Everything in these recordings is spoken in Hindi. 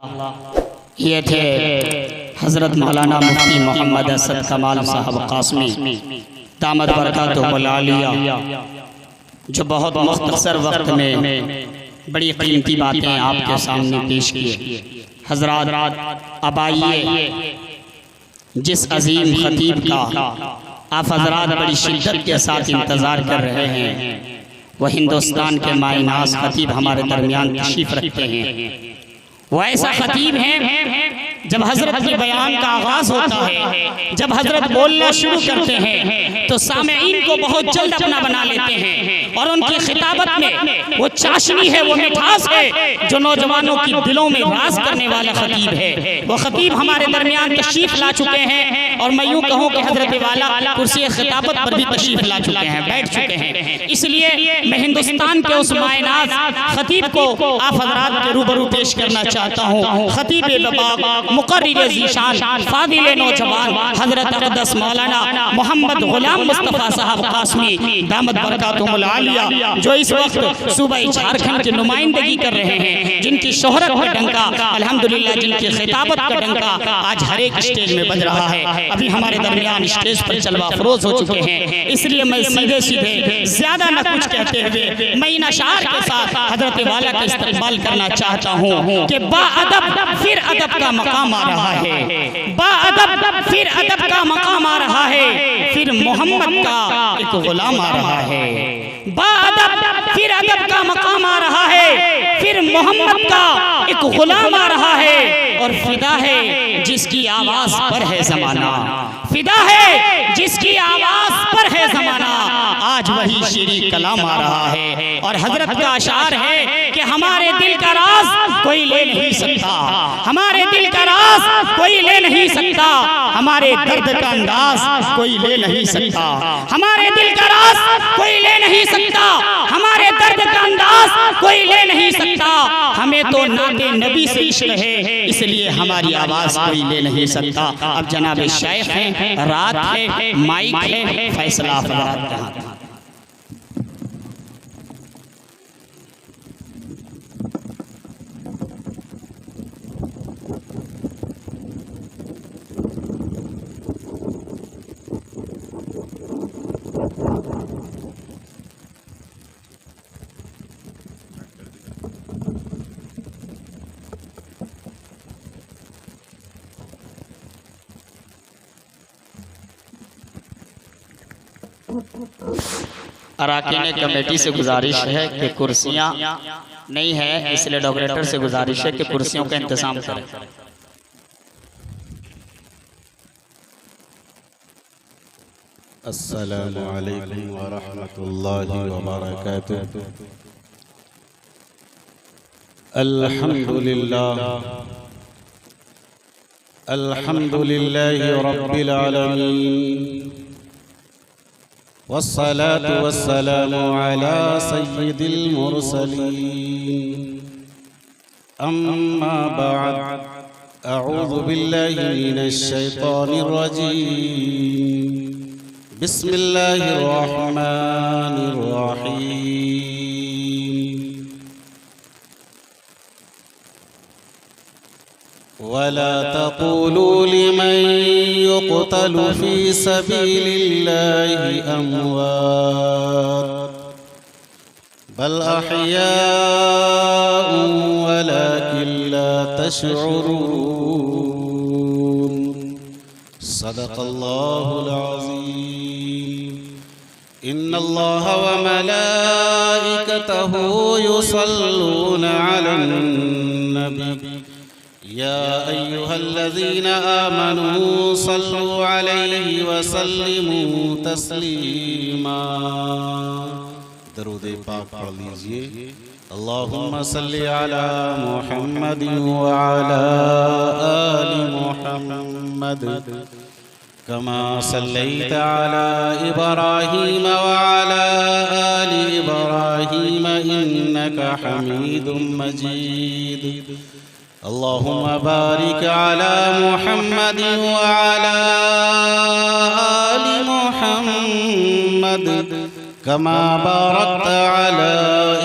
ये थे हज़रत मौलाना मुफ्ती मोहम्मद असद कमाल साहब कासमी दामद बरकातुहुल आलिया, जो बहुत मुख्तसर वक्त में बड़ी कीमती बातें आपके सामने पेश किए। हज़रात अब आइए, जिस अजीम खतीब का आप हज़रात बड़ी शिद्दत के साथ इंतज़ार कर रहे हैं, वह हिंदुस्तान के मायनाज़ खतीब हमारे दरमियान तशरीफ़ रखते हैं। वो ऐसा खतीब है, जब हजरत के बयान का आगाज होता है, जब हजरत बोलना शुरू करते हैं तो सामईन को बहुत जल्द अपना बना लेते हैं और उनकी खिताबत में वो चाशनी है, वो मिठास है जो नौजवानों की दिलों में राज करने वाला खतीब है। वो खतीब हमारे दरमियान तशरीफ ला चुके हैं और मैं यूँ कहूँ कि हजरत वाला कुर्सी खिताबत पर भी तशरीफ ला चुके हैं, बैठ चुके हैं। इसलिए मैं हिंदुस्तान के उस मायनाज खतीब को आप हजरात के रूबरू पेश करना चाहता हूँ। खतीब बबाग मुकर्रिर ज़ीशान फादिल नौजवान हज़रत अक़दस मौलाना मोहम्मद ग़ुलाम मुस्तफ़ा साहब कासमी दामद बरकातुहुल आलिया, जो इस वक्त सूबे झारखंड की नुमाइंदगी कर रहे हैं, जिनकी शोहरत का डंका अल्हम्दुलिल्लाह, जिनकी खिताबत का डंका आज हर एक स्टेज में बज रहा है। अभी हमारे दरमियान स्टेज पर जलवा फरोज हो चुके हैं। इसलिए मैं सीधे सीधे ज़्यादा न कुछ कहते हुए मैं इन अशार के साथ हज़रत वाला का इस्तक़बाल करना चाहता हूँ कि बाअदब फिर अदब का मकाम आ रहा है, बाअदब फिर अदब का मकाम आ रहा है, फिर मोहम्मद का एक गुलाम आ रहा है। बाअदब फिर अदब का मकाम आ रहा है, फिर मोहम्मद का एक गुलाम आ रहा है। और फिदा है जिसकी आवाज पर है जमाना, फिदा है जिसकी आवाज पर है जमाना, आज वही शेरी कलाम आ रहा है। और हजरत का अशार है कि हमारे दिल का राज कोई ले नहीं सकता, हमारे दिल का राज कोई ले नहीं सकता, हमारे दर्द का अंदाज कोई ले नहीं सकता, हमारे दिल का राज कोई ले नहीं सकता, हमारे दर्द का अंदाज कोई ले नहीं सकता। हमें तो नाते नबी से इश्क है, इसलिए हमारी आवाज कोई ले नहीं सकता। अब जनाब शेख हैं, रात है, माइक है, फैसला हज़रात का। अराकीन कमेटी से गुजारिश है कि कुर्सियां नहीं है, इसलिए डॉक्टर से गुजारिश है कि कुर्सियों का इंतजाम करें। अस्सलामु अलैकुम व रहमतुल्लाहि व बरकातुहू। अल्हम्दुलिल्लाह अल्हम्दुलिल्लाहि रब्बिल आलमीन वस्सलातु वस्सलामु अला सय्यिदिल मुरसलीन, अम्मा बअद, अऊज़ु बिल्लाहि मिनश शैतानिर रजीम, बिस्मिल्लाहिर रहमानिर रहीम। वला तक़ूलू लिमन युक़तलु फ़ी सबीलिल्लाहि अमवात बल अहयाउन वलाकिन ला तशऊरून। सदक़ल्लाहुल अज़ीम। इन्नल्लाह व मलाइकतहु युसल्लूना अलन नबी या अय्युहल्लज़ीना आमनू सल्लु अलैहि व सल्लिमू तस्लीमा। दरूद पाक पढ़ लीजिए। अल्लाहुम्मा सल्लि अला मुहम्मद व अला आलि मुहम्मद कमा सल्लैता अला इब्राहीम व अला आलि इब्राहीम इन्नका हमीदुम मजीद। अल्लाहुम्मा बारिक अला मुहम्मद व अला आलि मुहम्मद कमा बारकता अला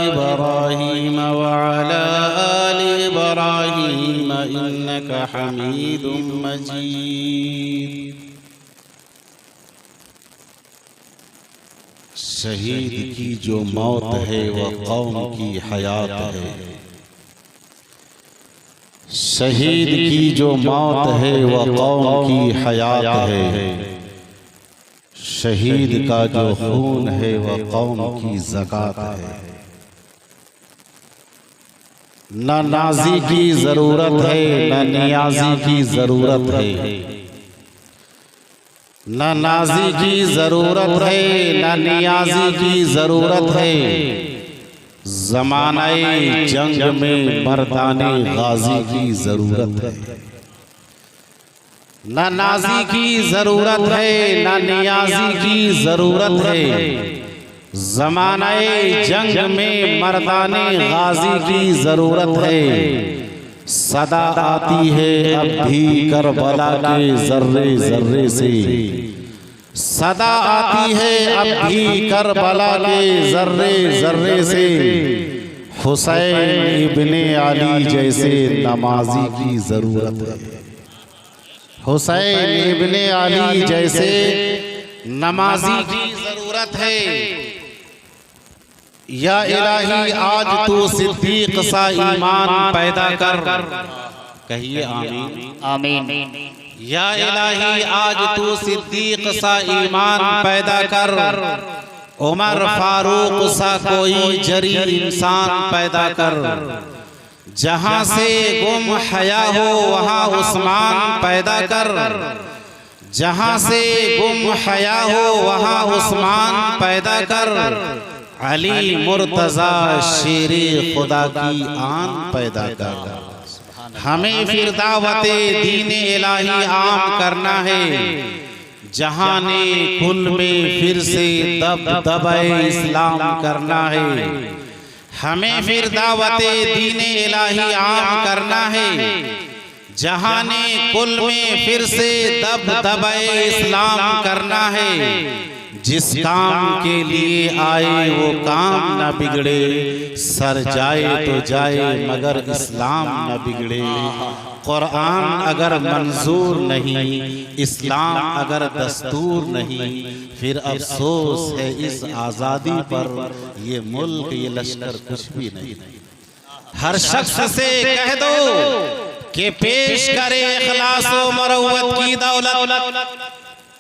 इब्राहीम व अला आलि इब्राहीम इन्नका हमीदुम मजीद। शहीद की जो मौत है वह कौम की हयात है। शहीद की जो मौत है वह कौम की हयात है। शहीद का जो खून है वह कौम की ज़कात है। न नाजी की जरूरत है न नियाजी की जरूरत है। न नाजी की जरूरत है न नियाजी की जरूरत है। ज़माने जंग में मर्दाने गाजी की जरूरत है। न नाजी की जरूरत है न नियाजी की जरूरत है। ज़माने जंग में मर्दाने गाजी की जरूरत है। सदा आती है अब भी करबला के जर्रे जर्रे से। सदा आती है अब भी करबला के जर्रे जर्रे से। हुसैन इब्ने अली जैसे नमाजी की जरूरत है। हुसैन इब्ने अली जैसे नमाजी की जरूरत है। या इलाही आज तू सिद्दीक सा ईमान पैदा कर। कहिए आमीन आमीन। या इलाही आज तू सिद्दीक सा ईमान पैदा कर। उमर फारूक सा कोई जरी इंसान पैदा कर। जहां से गुम हया हो वहां उस्मान पैदा कर। जहां से गुम हया हो वहां उस्मान पैदा कर। अली मुर्तजा शेरे खुदा की आन पैदा कर। हमें फिर दावते दीने इलाही आम करना है। जहाने कुल में फिर से दबदबे इस्लाम करना है। हमें फिर दावते दीने इलाही आम करना है। जहाने कुल में फिर से दबदबे इस्लाम करना है। जिस काम के लिए आए वो काम न बिगड़े। सर जाए तो जाए मगर इस्लाम न बिगड़े। कुरान अगर मंजूर नहीं इस्लाम अगर दस्तूर नहीं फिर अफसोस है इस आज़ादी पर। ये मुल्क ये लश्कर कुछ भी नहीं। हर शख्स से कह दो कि पेश करे इखलास व मरवत की दौलत।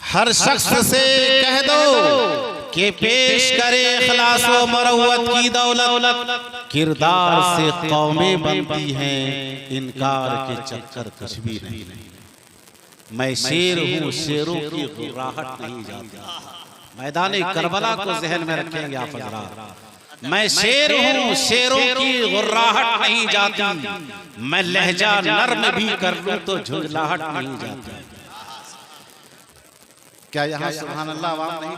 हर शख्स से कह दो कि पेश करे इखलास व मरवत की दौलत। किरदार से कौमें बनती हैं इनकार के चक्कर कुछ भी नहीं। मैं शेर हूँ शेरों की गुर्राहट नहीं जाती। मैदान करबला को जहन में रखेंगे आप हज़रात। मैं शेर हूँ शेरों की गुर्राहट नहीं जाती। मैं लहजा नर्म भी कर लूँ तो झुंझलाहट नहीं जाती। क्या यहाँ सुभान अल्लाह अवाम नहीं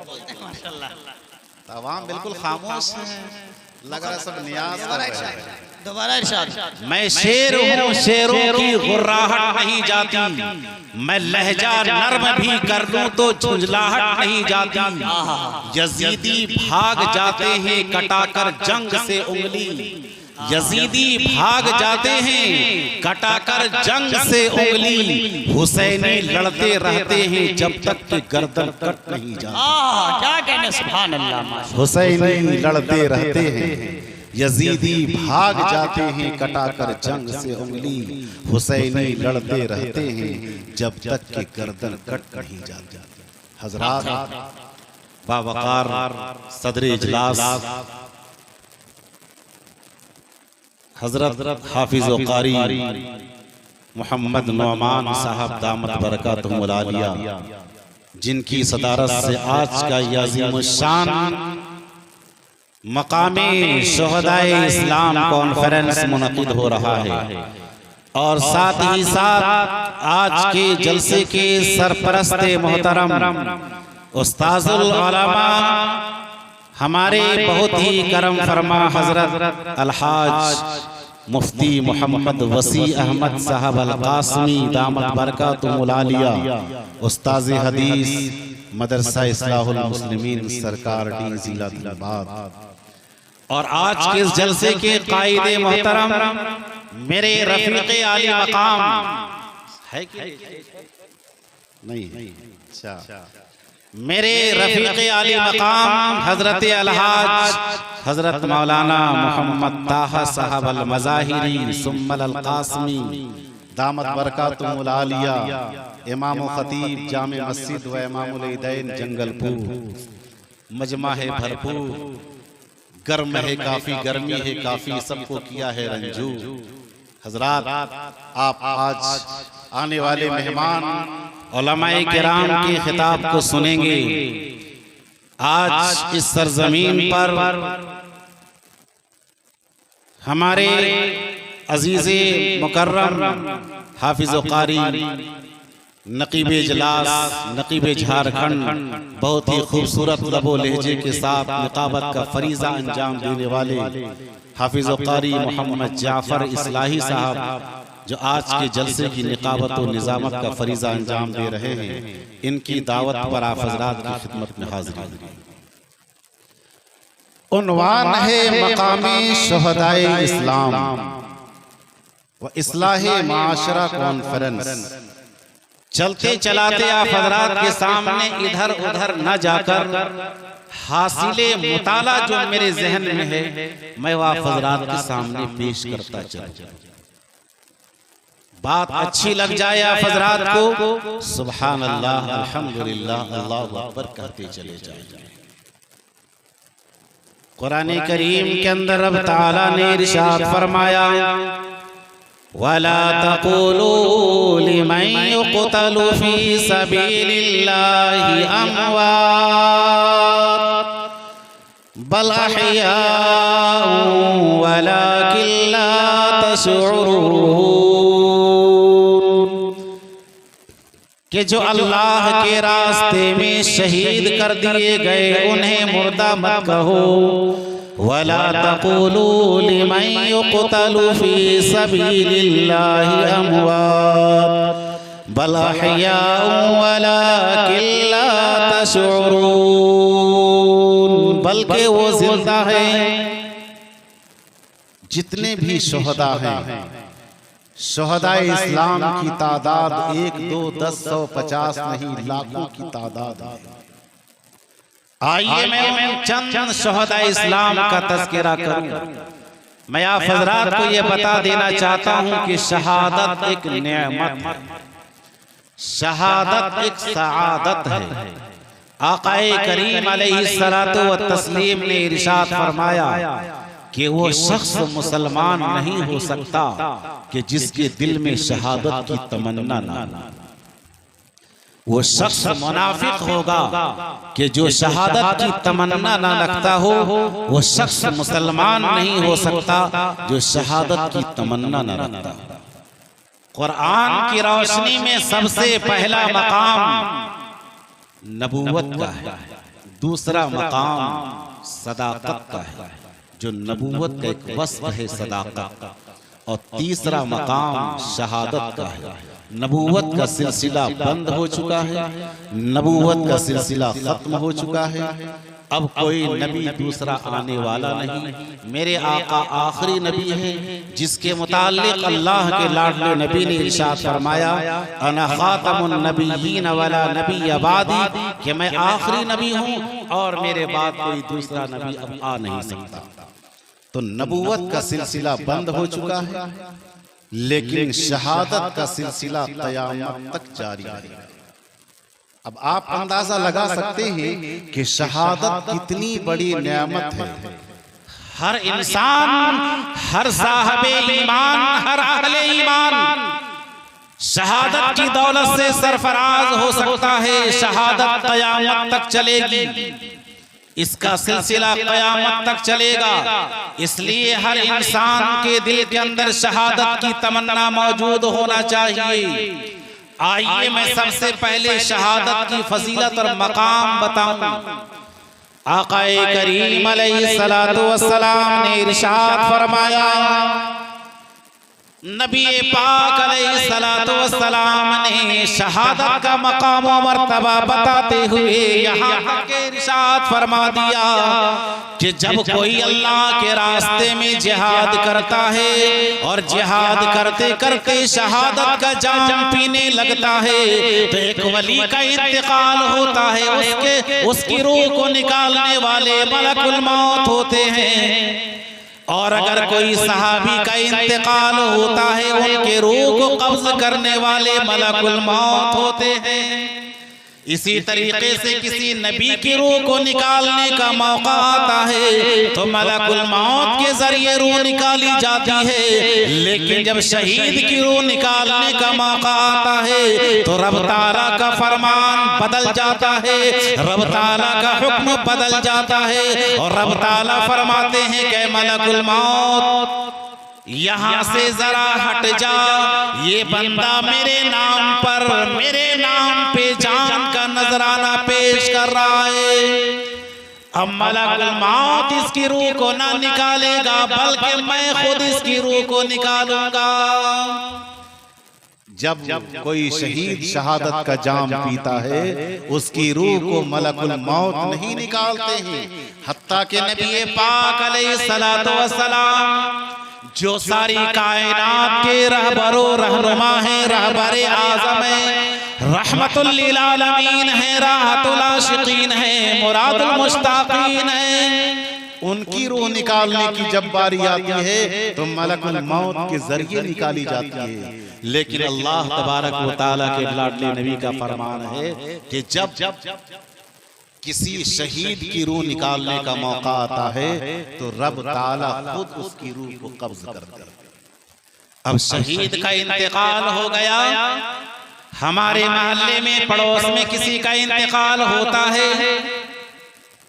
बोलते? माशाल्लाह अवाम बिल्कुल खामोश है। लग रहा है सब नियाज कर रहे हैं। दोबारा इरशाद। मैं शेर हूँ शेरों की गुर्राहट नहीं जाती। मैं लहजा नर्म भी कर लूं तो झुंझलाहट नहीं जाती। यजीदी भाग जाते हैं कटाकर जंग से उंगली। यजीदी भाग जाते हैं कटाकर जंग से उंगली। हुसैनी लड़ते रहते हैं जब तक कि गर्दन कट नहीं जाती। क्या कहने सुभान अल्लाह। हुसैनी लड़ते रहते हैं यजीदी भाग जाते हैं कटाकर जंग से उंगली। हुसैनी लड़ते रहते हैं जब तक कि गर्दन कट नहीं जाती। हजरात बावकार सदर इजलास हजरत हाफिज व कारी मोहम्मद नौमान साहब दामत बरकातुहुल आलिया जिनकी सदारत से आज का यह अज़ीमुश्शान मकामे शुहदाए इस्लाम कॉन्फ्रेंस मुनक़िद हो रहा है। और साथ ही साथ आज के जलसे के सरपरस्त मोहतरम उस्ताजुल उलमा हमारे बहुत ही करम फरमा हजरत अलहाज मुफ्ती मोहम्मद वसी अहमद साहब अल कासमी दामत बरकातुहुल आलिया उस्ताज़ हदीस मदरसा इस्लाहुल मुस्लिमीन सरकार डी जिला धनबाद। और आज के इस जलसे के कायदे मोहतरम मेरे रफीक़े आली मकाम है कि नहीं? अच्छा, मेरे रफीक़े आली मकाम हजरत अलहाज हजरत मौलाना मोहम्मद ताहा साहब अल मज़ाहिरी सुम्मल अल कासमी दामत बरकातुहुल आलिया, इमाम खतीब जामे मस्जिद व इमामुल ईदैन जंगलपुर। मजमा है भरपूर, गर्म है काफी, गर्मी है काफी, सबको किया है रंजू। हजरात, आप आज आने वाले मेहमान उलमाए किराम के खिताब को सुनेंगे। आज इस सरजमीन पर हमारे अजीज़े मुकर्रम हाफिज़ कारी नकीब इजलास नकीब झारखंड बहुत ही खूबसूरत लबो लहजे के साथ निकाबत का फरीज़ा अंजाम देने वाले हाफिज़ कारी मोहम्मद जाफ़र इस्लाही साहब, जो आज के जलसे की निकाबत और निज़ामत का फरीज़ा अंजाम दे रहे हैं, इनकी दावत पर आप हज़रात की खिदमत में हाज़िर हैं। उन्वान है मकामी शुहदाए इस्लाम व इस्लाहे माशरा कॉन्फ्रेंस। चलते चलाते आप हजरात के सामने इधर उधर न जाकर हासिले मुताला जो मेरे जहन में है, मैं वो आप हजरात के सामने पेश करता चलूं। बात अच्छी लग जाए आप हजरात को सुभान अल्लाह अल्हम्दुलिल्लाह अल्लाहु अकबर कहते चले जाएं। कुरान करीम के अंदर रब ताला ने इरशाद फरमाया, वला तक़ूलू लिमन युक़तलु फी सबीलिल्लाहि अमवात बल अहयाउ वलाकिन ला तशऊरून। कि जो अल्लाह के रास्ते में शहीद कर दिए गए उन्हें मुर्दा मत कहो। वला तक़ूलू लिमन युक़तलु फी सबीलिल्लाहि अमवात बल अहयाउ वलाकिन ला तशऊरून। बल्कि वो जिंदा है। जितने भी शुहदा हैं, शुहदाए इस्लाम की तादाद 1, 2, 10, 100, 50 नहीं, लाखों की तादाद है। आइए मैं चंद शुहदाए इस्लाम का तज़किरा करूं। मैं आप हज़रात को ये बता देना चाहता हूं कि शहादत एक नेमत है, शहादत एक सआदत है। आक़ाए करीम अलैहिस्सलातु व तस्लीम ने इरशाद फरमाया कि वो शख्स मुसलमान नहीं हो सकता कि जिसके दिल में शहादत की तमन्ना ना हो। वो शख्स मुनाफिक होगा कि जो शहादत की तमन्ना ना रखता हो। वो शख्स मुसलमान नहीं हो सकता जो शहादत की तमन्ना ना रखता। कुरान की रोशनी में सबसे पहला मकाम नबूवत का है, दूसरा मकाम सदाकत का है, जो नबूवत का एक वस्फ है सदाकत, और तीसरा मकाम शहादत का है। नबूवत का सिलसिला बंद हो चुका है, नबूवत का सिलसिला खत्म हो चुका है। अब कोई नबी दूसरा आने वाला नहीं। मेरे आका आखिरी नबी है, जिसके मुताल्लिक अल्लाह के लाडले नबी ने इरशाद फरमाया, अना खातमुन नबिय्यीन वला नबिय्य बादी, कि मैं आखिरी नबी हूँ और मेरे बाद कोई दूसरा नबी अब आ नहीं सकता। तो नबूवत का सिलसिला बंद हो चुका है, लेकिन शहादत का सिलसिला क़यामत तक जारी है। अब आप अंदाजा लगा सकते हैं कि शहादत कितनी बड़ी नेमत है। हर इंसान, हर साहिबे ईमान, हर अहले ईमान शहादत की दौलत से सरफराज हो सकता है। शहादत क़यामत तक चलेगी, इसका सिलसिला क़यामत तक चलेगा। इसलिए हर इंसान के दिल के अंदर शहादत की तमन्ना मौजूद होना चाहिए। आइए मैं सबसे पहले शहादत की फजीलत और मकाम बताऊं। आक़ाए करीम अलैहिस्सलातु वस्सलाम ने इरशाद फरमाया, नबी पाक अलैहिस्सलातु वस्सलाम ने शहादत का मकाम व मर्तबा बताते हुए यहाँ तक के इरशाद फरमा दिया कि जब कोई अल्लाह के रास्ते में जिहाद करता है और जिहाद करते करते शहादत का जाम पीने लगता है तो एक वली का इंतकाल होता है, उसकी रूह को निकालने वाले मलकुल मौत होते हैं। और अगर कोई सहाबी का इंतकाल होता है उनके रूह को कब्ज करने वाले मलकुल मौत होते हैं। इसी तरीके से किसी नबी की रूह को निकालने का मौका आता है तो मलकुल मौत के जरिए रूह निकाली जाती है, लेकिन जब शहीद की रूह निकालने का मौका आता है तो रब ताला का फरमान बदल जाता है, रब ताला का हुक्म बदल जाता है और रब ताला फरमाते हैं कि मलकुल मौत यहाँ से जरा हट जा, ये बंदा मेरे नाम पे जान का नजराना पेश कर रहा है। अब मलकुल मौत इसकी रूह को ना निकालेगा बल्कि मैं खुद इसकी रूह को निकालूंगा। जब कोई शहीद शहादत का जाम पीता है उसकी रूह को मलकुल मौत नहीं निकालते हैं, हत्ता के नबी पाक अलैहिस्सलातु वस्सलाम जो सारी कायनात के रहबरो रहनुमा है, रहबरे आज़म है, रहमतुल लिल आलमीन है, राहतुल आशिकीन है, मुरादुल मुश्ताकीन है, उनकी रूह निकालने की जब बारी आती है तो मलकुल मौत के जरिए निकाली जाती है। लेकिन अल्लाह तबारक व तआला के लाडले नबी का फरमान है कि जब किसी शहीद की रूह निकालने का मौका आता है तो रब ताला खुद उसकी रूह को कब्ज करता है। अब शहीद का इंतकाल हो गया, हमारे मोहल्ले में पड़ोस में किसी का इंतकाल होता है,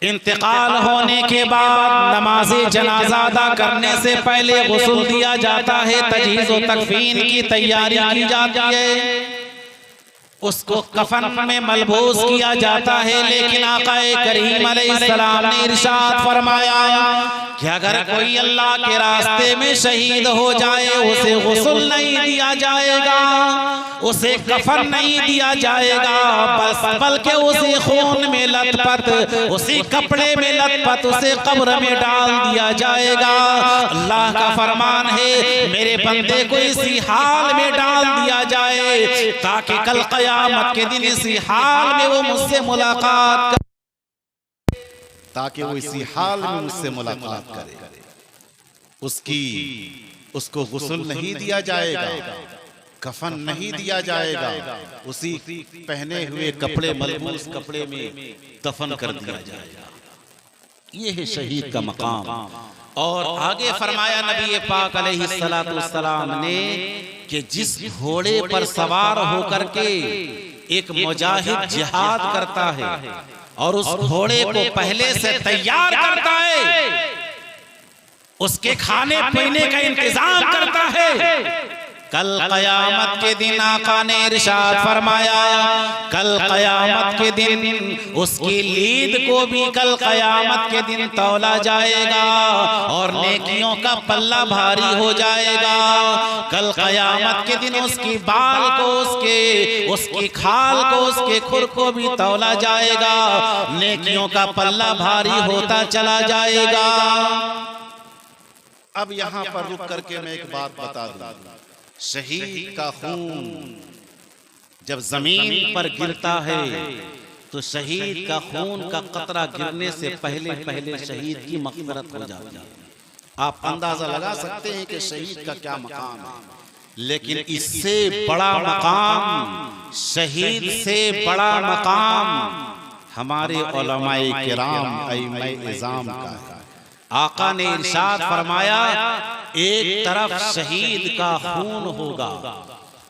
इंतकाल होने के बाद नमाज़े जनाजा अदा करने से पहले गुस्ल दिया जाता है, तजहीज़ व तकफीन की तैयारी की जाती है, उसको कफन में मलबूस किया जाता है। लेकिन आक़ाए करीम अलैहिस्सलाम ने इरशाद फरमाया कि अगर कोई अल्लाह के रास्ते में शहीद हो जाए उसे गुस्ल नहीं दिया जाएगा, उसे कफन नहीं दिया जाएगा, बल्कि उसे खून में लथपथ, उसी कपड़े में लथपथ उसे कब्र में डाल दिया जाएगा। अल्लाह का फरमान है मेरे बंदे को इसी हाल में डाल दिया जाए ताकि कल क़यामत के दिन इसी हाल में वो मुझसे मुलाकात करे, उसको गुस्ल नहीं दिया जाएगा, कफन नहीं दिया जाएगा, उसी पहने हुए कपड़े मलबूस कपड़े में दफन कर दिया जाएगा। ये है शहीद का मकाम। और आगे फरमाया नबी पाक अलैहिस्सलातु वस्सलाम ने कि जिस घोड़े पर सवार होकर के एक मुजाहिद जिहाद करता है और उस घोड़े को पहले से तैयार करता है, उसके खाने पीने का इंतजाम करता है, कल क़यामत के दिन आका ने इरशाद फरमाया कल क़यामत के दिन उसकी लीद को भी कल क़यामत के दिन तौला जाएगा और नेकियों का पल्ला भारी हो जाएगा। कल क़यामत के दिन उसकी बाल को, उसकी खाल को, उसके खुर को भी तौला जाएगा, नेकियों का पल्ला भारी होता चला जाएगा। अब यहाँ पर रुक करके मैं एक बात बता दूं, शहीद का खून जब जमीन पर गिरता है तो शहीद का खून का कतरा गिरने से पहले पहले शहीद की मग़फ़िरत हो जाती है। आप अंदाजा लगा सकते हैं कि शहीद का क्या मकाम है, लेकिन इससे बड़ा मकाम, शहीद से बड़ा मकाम हमारे उलमाए किराम अइम्माए इज़ाम का है। आका ने इरशाद फरमाया एक तरफ शहीद का खून होगा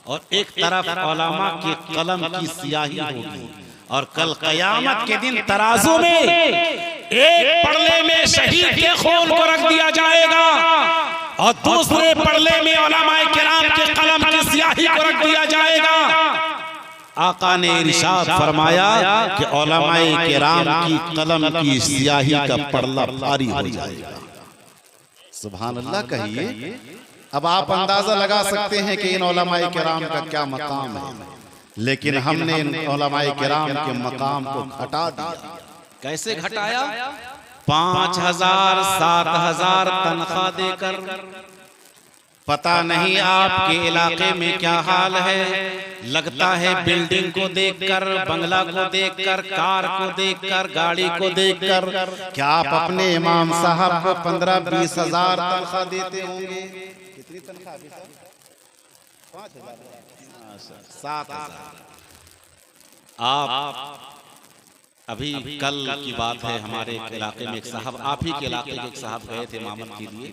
और एक तरफ उलमा के कलम की स्याही होगी, और कल क़यामत के दिन तराजू में एक पड़ले में शहीद के खून को रख दिया जाएगा और दूसरे पड़ले में उलमाए किराम के कलम की स्याही को रख दिया जाएगा। आका ने इरशाद फरमाया कि उलमाए किराम की कलम की स्याही का पड़ला भारी हो जाएगा। सुभान अल्लाह कहिए। अब आप अंदाजा लगा सकते हैं कि इन उलमाए किराम का क्या मकाम है, लेकिन हमने इन उलमाए किराम के मकाम को घटा दिया। कैसे घटाया? 5,000 7,000 तनख्वाह देकर। पता नहीं आपके इलाके में क्या हाल है, लगता है बिल्डिंग को देखकर, बंगला को देखकर, कार को देखकर, गाड़ी को देखकर, क्या आप अपने इमाम साहब को 15-20 हजार तनख्वाह देते होंगे? कितनी तनख्वाह? 5,000 7,000। आप अभी कल की बात है, हमारे इलाके में एक साहब, आप ही के इलाके के एक साहब गए थे मामल के लिए।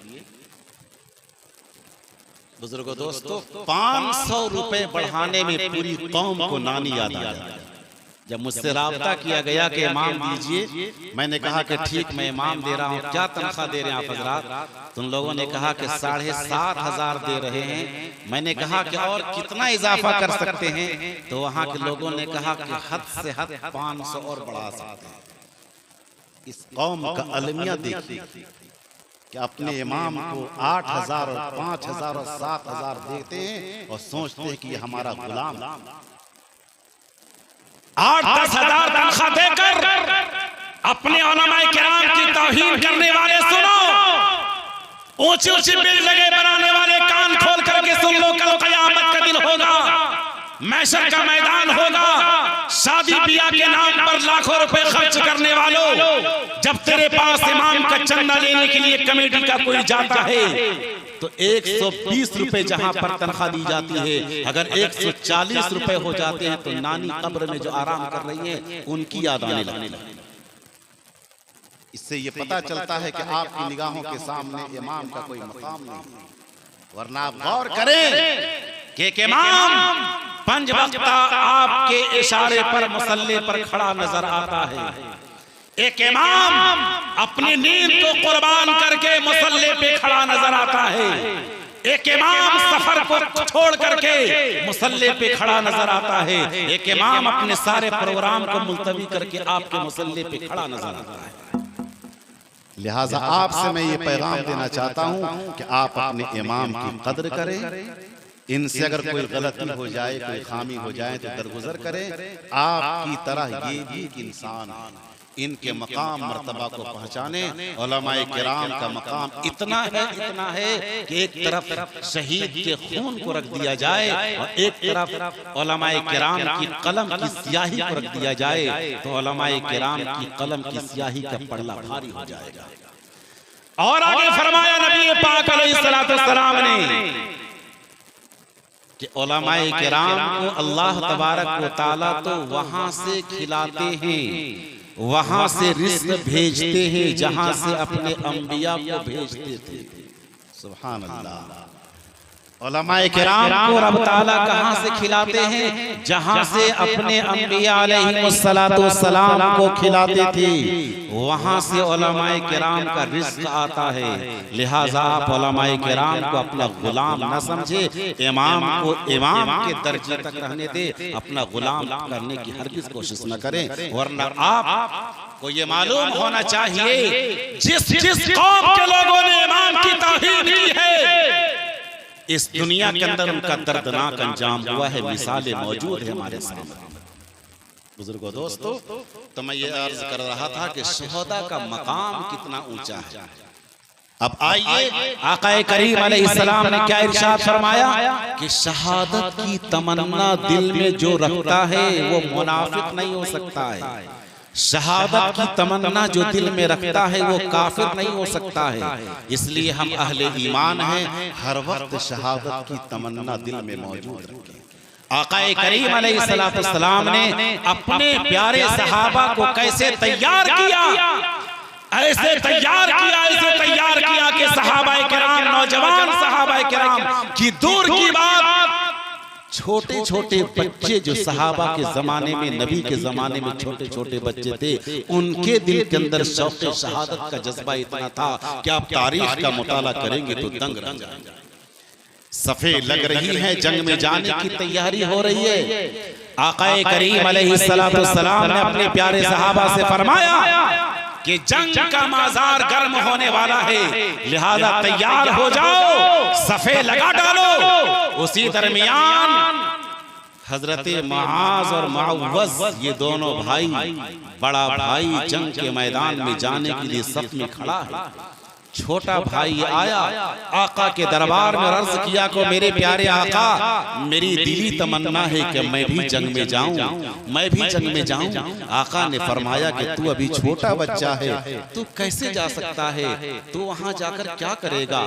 बुजुर्गों दोस्तों, 500 रुपए बढ़ाने में पूरी कौम को नानी याद आ जाती। जब मुझसे राब्ता किया गया कि इमाम दीजिए, मैंने कहा कि ठीक मैं इमाम दे रहा हूँ, क्या तनख्वाह दे रहे हैं आप हजरात? तो उन लोगों ने कहा कि 7,500 दे रहे हैं। मैंने कहा कि और कितना इजाफा कर सकते हैं? तो वहाँ के लोगों ने कहा कि हद से हद 500 और बढ़ा सकते हैं। इस कौम का अलमिया देखिए कि अपने इमाम को 8,000 और 5,000 और 7,000 देते हैं और सोचते हैं कि ये हमारा गुलाम। 8-10 हजार तनख्वाह देकर अपने उलमाए किराम की तौहीन करने वाले सुनो, ऊंची ऊंची बिल्डिंग लगे बनाने वाले कान खोल करके सुन लो, कल क़यामत का दिन होगा, महशर का मैदान होगा। शादी ब्याह के नाम पर लाखों रुपए खर्च करने वालों, जब तेरे पास इमाम का चंदा लेने के लिए कमेटी का कोई जाता है तो 120 रुपए जहां पर तनख्वाह दी जाती है, अगर 140 रुपए हो जाते हैं तो नानी कब्र में जो आराम कर रही है उनकी याद आने लगती। इससे ये पता चलता है कि आपकी निगाहों के सामने इमाम का कोई मकाम नहीं। वरना आप गौर करें कि इमाम 5 वक्त आपके इशारे पर मुसल्ले पर खड़ा नजर आता है। एक इमाम अपनी नींद को कुर्बान करके मुसल्ले पे खड़ा नजर आता है। एक इमाम सफर को छोड़ करके मुसल्ले पे खड़ा नजर आता है। एक इमाम अपने सारे प्रोग्राम को मुलतवी करके आपके मुसल्ले पे खड़ा नजर आता है। लिहाजा आपसे मैं ये पैगाम देना चाहता हूँ कि आप अपने इमाम की कद्र करें। इनसे अगर कोई गलती हो जाए, कोई खामी हो जाए तो दरगुजर करें। आपकी तरह ये भी एक इंसान, इनके मकाम मर्तबा को पहचाने। उलमाए किराम का मकाम इतना है कि एक तरफ शहीद के खून को रख दिया जाए और एक तरफ उलमाए किराम की कलम की स्याही को रख दिया जाए तो उलमाए किराम की कलम की स्याही का पल्ला भारी हो जाएगा। और आगे फरमाया नबी पाक अलैहिस्सलाम ने कि उलमाए किराम को अल्लाह तबारक व तआला तो वहां से खिलाते हैं, वहां से रिज़्क़ भेजते हैं जहां से अपने अंबिया को भेजते थे। सुभान अल्लाह। उलमाए किराम को रब ताला कहां से खिलाते हैं? जहां से अपने अंबिया अलैहिस्सलाम को खिलाते थे, वहां से उलमाए किराम का रिज़्क़ आता है। लिहाजा आप उलमाए किराम को अपना गुलाम न समझे, इमाम को इमाम के दर्जे तक रहने दे, अपना गुलाम करने की हरगिज़ कोशिश न करें। वरना आपको ये मालूम होना चाहिए जिस कौम के लोगों ने इमाम की तौहीन की है, इस दुनिया के अंदर उनका दर्दनाक अंजाम हुआ है। मिसालें मौजूद है हमारे सामने। बुजुर्गों दोस्तों, तो मैं ये अर्ज कर रहा था कि शहदा का मकाम कितना ऊंचा है। अब आइए आकाए करीम अलैहिस्सलाम ने क्या इरशाद फरमाया कि शहादत की तमन्ना दिल में जो रखता है वो मुनाफिक नहीं हो सकता है। शहादत की तमन्ना जो दिल में रखता है वो काफिर नहीं हो सकता है। इसलिए हम अहले ईमान हैं, हर वक्त शहादत की तमन्ना दिल में मौजूद रखें। आकाए करीम अलैहिस्सलाम ने अपने प्यारे सहाबा को कैसे तैयार किया, ऐसे तैयार किया कि सहाबाए किराम, नौजवान सहाबाए किराम की दूर की बात, छोटे छोटे बच्चे जो सहाबा के जमाने में, नबी के जमाने में छोटे छोटे बच्चे थे, उनके दिल के अंदर शौक़ शहादत का जज्बा इतना था कि आप तारीख का मुताला करेंगे तो दंग रह जाएंगे। सफ़े लग रही है, जंग में जाने की तैयारी हो रही है। आकाए करीम अलैहिस्सलाम ने अपने प्यारे सहाबा से फरमाया कि जंग का माजार गर्म होने वाला है, लिहाजा तैयार हो जाओ, सफे लगा डालो। उसी दरमियान हजरत मुआज और मुअव्वज़ ये दोनों भाई, बड़ा भाई जंग के मैदान में जाने के लिए सफ में खड़ा है। छोटा भाई आया, आका के दरबार में अर्ज किया को मेरे प्यारे आका, मेरी दिली तमन्ना है कि मैं भी जंग में जाऊं, मैं भी जंग में जाऊं। आका ने फरमाया कि तू अभी छोटा बच्चा है, तू कैसे जा सकता है, तू वहां जाकर क्या करेगा,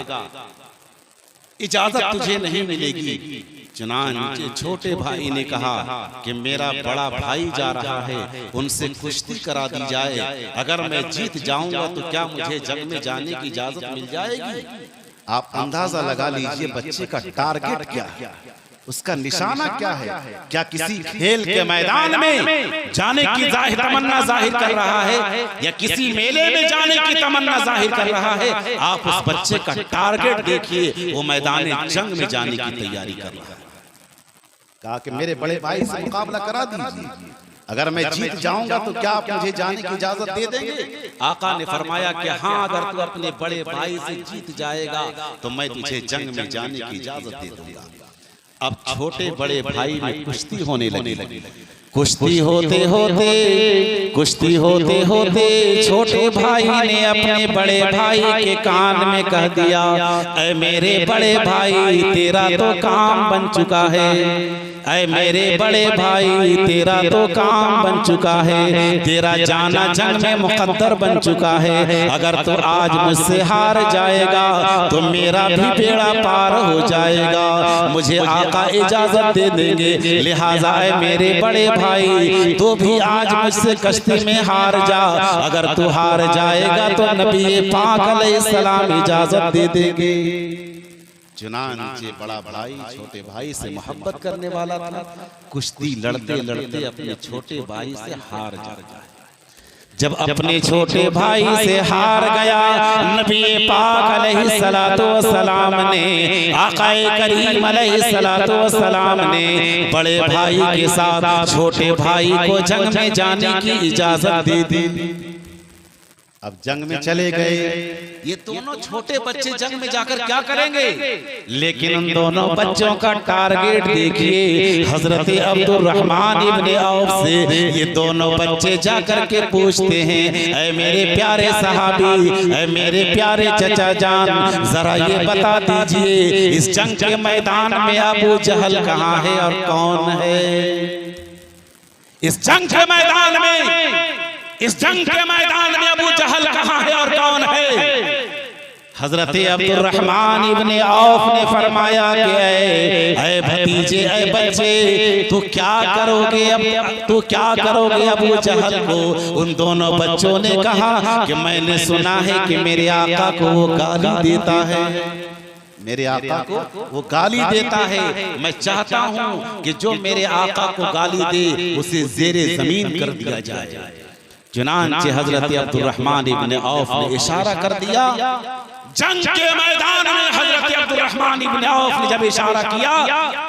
इजाजत तुझे नहीं मिलेगी। चुनांचे छोटे भाई ने कहा कि मेरा बड़ा भाई जा रहा है, उनसे कुश्ती करा दी जाए, अगर मैं जीत जाऊंगा तो क्या मुझे जंग में जाने की इजाजत मिल जाएगी। आप अंदाजा लगा लीजिए बच्चे का टारगेट क्या है, उसका निशाना क्या है। क्या किसी खेल के मैदान में जाने की तमन्ना जाहिर कर रहा है, या किसी मेले में जाने की तमन्ना जाहिर कर रहा है। आप उस बच्चे का टारगेट देखिए, वो मैदान जंग में जाने की तैयारी कर रहा है। कहा कि मेरे बड़े भाई से मुकाबला करा दीजिए, अगर मैं जीत जाऊंगा तो क्या आप मुझे जाने की इजाजत दे देंगे। आका ने फरमाया कि हाँ, अगर तू अपने बड़े भाई से जीत जाएगा तो मैं तुझे जंग में जाने की इजाजत दे दूंगा। अब छोटे बड़े भाई में कुश्ती होने लगी। कुश्ती होते होते, कुश्ती होते होते छोटे भाई ने अपने बड़े भाई के कान में कह दिया, ऐ मेरे बड़े भाई तेरा तो काम बन चुका है, ऐ मेरे बड़े भाई तेरा तो काम बन चुका है, तेरा जाना जंग में मुकद्दर बन चुका है। अगर तू आज मुझसे हार जाएगा तो मेरा भी बेड़ा पार हो जाएगा, मुझे आका इजाजत दे देंगे। लिहाजा ऐ मेरे बड़े भाई तो भी आज मुझसे कश्ती में हार जा, अगर तू हार जाएगा तो नबी पाक अलैहिस्सलाम इजाजत दे देंगे। चुनांचे बड़ा भाई छोटे भाई से मोहब्बत करने वाला था, कुश्ती लड़ते लड़ते अपने छोटे भाई से हार जाए। जब अपने छोटे भाई से हार गया, नबी पाक अलैहिस्सलातु वस्सलाम ने, आकाए करीम अलैहिस्सलातु वस्सलाम ने बड़े भाई के साथ छोटे भाई को जंग में जाने की इजाजत दे दी। अब जंग में चले गए, ये दोनों छोटे बच्चे जंग में जाकर क्या करेंगे, लेकिन उन दोनों बच्चों का टारगेट देखिए। हजरत अब्दुर्रहमान इब्ने औफ से ये दोनों बच्चे जाकर के पूछते हैं, ऐ मेरे प्यारे सहाबी, ऐ मेरे प्यारे चचा जान, जरा ये बता दीजिए इस जंग के मैदान में अबू जहल कहाँ है और कौन है। इस जंग के मैदान में, इस जंग के मैदान में अबू जहल कहाँ है और कौन है। हजरत अब्दुर्रहमान इब्ने औफ ने फरमाया कि ऐ भतीजे, ऐ बच्चे, तू क्या करोगे, अब तू क्या करोगे अबू जहल को। उन दोनों बच्चों ने कहा कि मैंने सुना है कि मेरे आका को वो गाली देता है, मेरे आका को वो गाली देता है। मैं चाहता हूँ कि जो मेरे आका को गाली दे उसे ज़ेरे ज़मीन कर दिया जाए। चुनांचे हजरत अब्दुर्रहमान इब्ने औफ ने इशारा कर दिया। जंग के मैदान में हजरत अब्दुर्रहमान इब्ने औफ ने जब इशारा किया,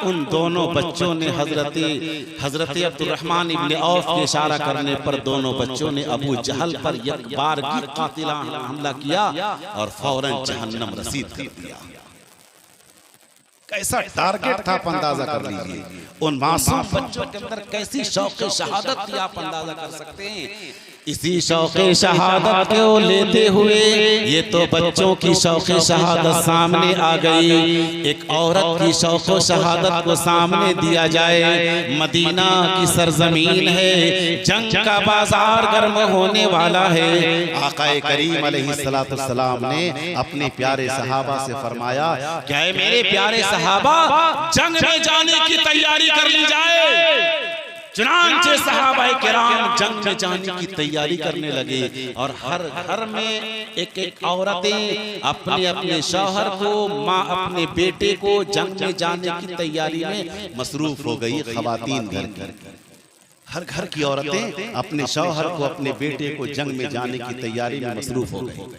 उन दोनों बच्चों ने हजरत अब्दुर्रहमान इब्ने औफ के इशारा करने पर दोनों बच्चों ने अबू जहल पर एक बार की कातिलाना हमला किया और फौरन जहन्नम रसीद कर दिया। कैसा टारगेट था आप अंदाजा कर लीजिए। उन मासूम बच्चों के अंदर कैसी शौक़ शहादत थी आप अंदाजा कर सकते हैं। इसी शौक़ शहादत को लेते हुए ये तो बच्चों की शौक़ शहादत सामने आ गई, एक औरत की शौक़ शहादत को सामने दिया जाए। मदीना की सरजमीन है, जंग का बाजार गर्म होने वाला है। आकाए करीम अलैहिस्सलातु वस्सलाम ने अपने प्यारे सहाबा से फरमाया, क्या है मेरे प्यारे सहाबा, जंग में जाने की तैयारी कर ली जाए। चुनांचे सहाबाए किराम जंग में जाने की तैयारी करने लगे और हर घर में एक एक औरतें अपने अपने शौहर को, माँ अपने बेटे को जंग में जाने की तैयारी में मसरूफ हो गई। खवातीन घर की, हर घर की औरतें अपने शौहर को, अपने बेटे को जंग में जाने की तैयारी में मसरूफ हो गई।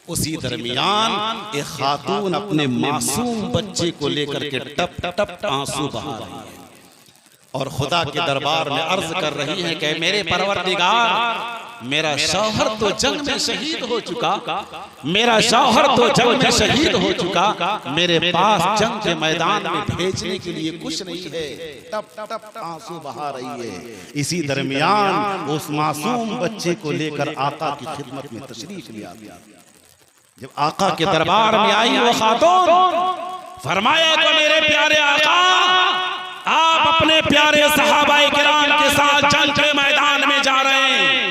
उसी दरमियान एक खातून अपने मासूम बच्चे को लेकर के टप टप आंसू बहा रही है और खुदा के दरबार में अर्ज कर रही है कि मेरे परवरदिगार, मेरा शौहर तो जंग में शहीद हो चुका, मेरा शौहर तो जंग में शहीद हो चुका, मेरे पास जंग के मैदान में भेजने के लिए कुछ नहीं है। टप टप आंसू बहा रही है। इसी दरमियान उस मासूम बच्चे को लेकर आका की खिदमत में तशरीफ ले आती। जब आका के दरबार में आई वो खातून, फरमाया कि मेरे प्यारे आका, आप अपने प्यारे सहाबाए किराम के साथ जंग के मैदान में जा रहे हैं,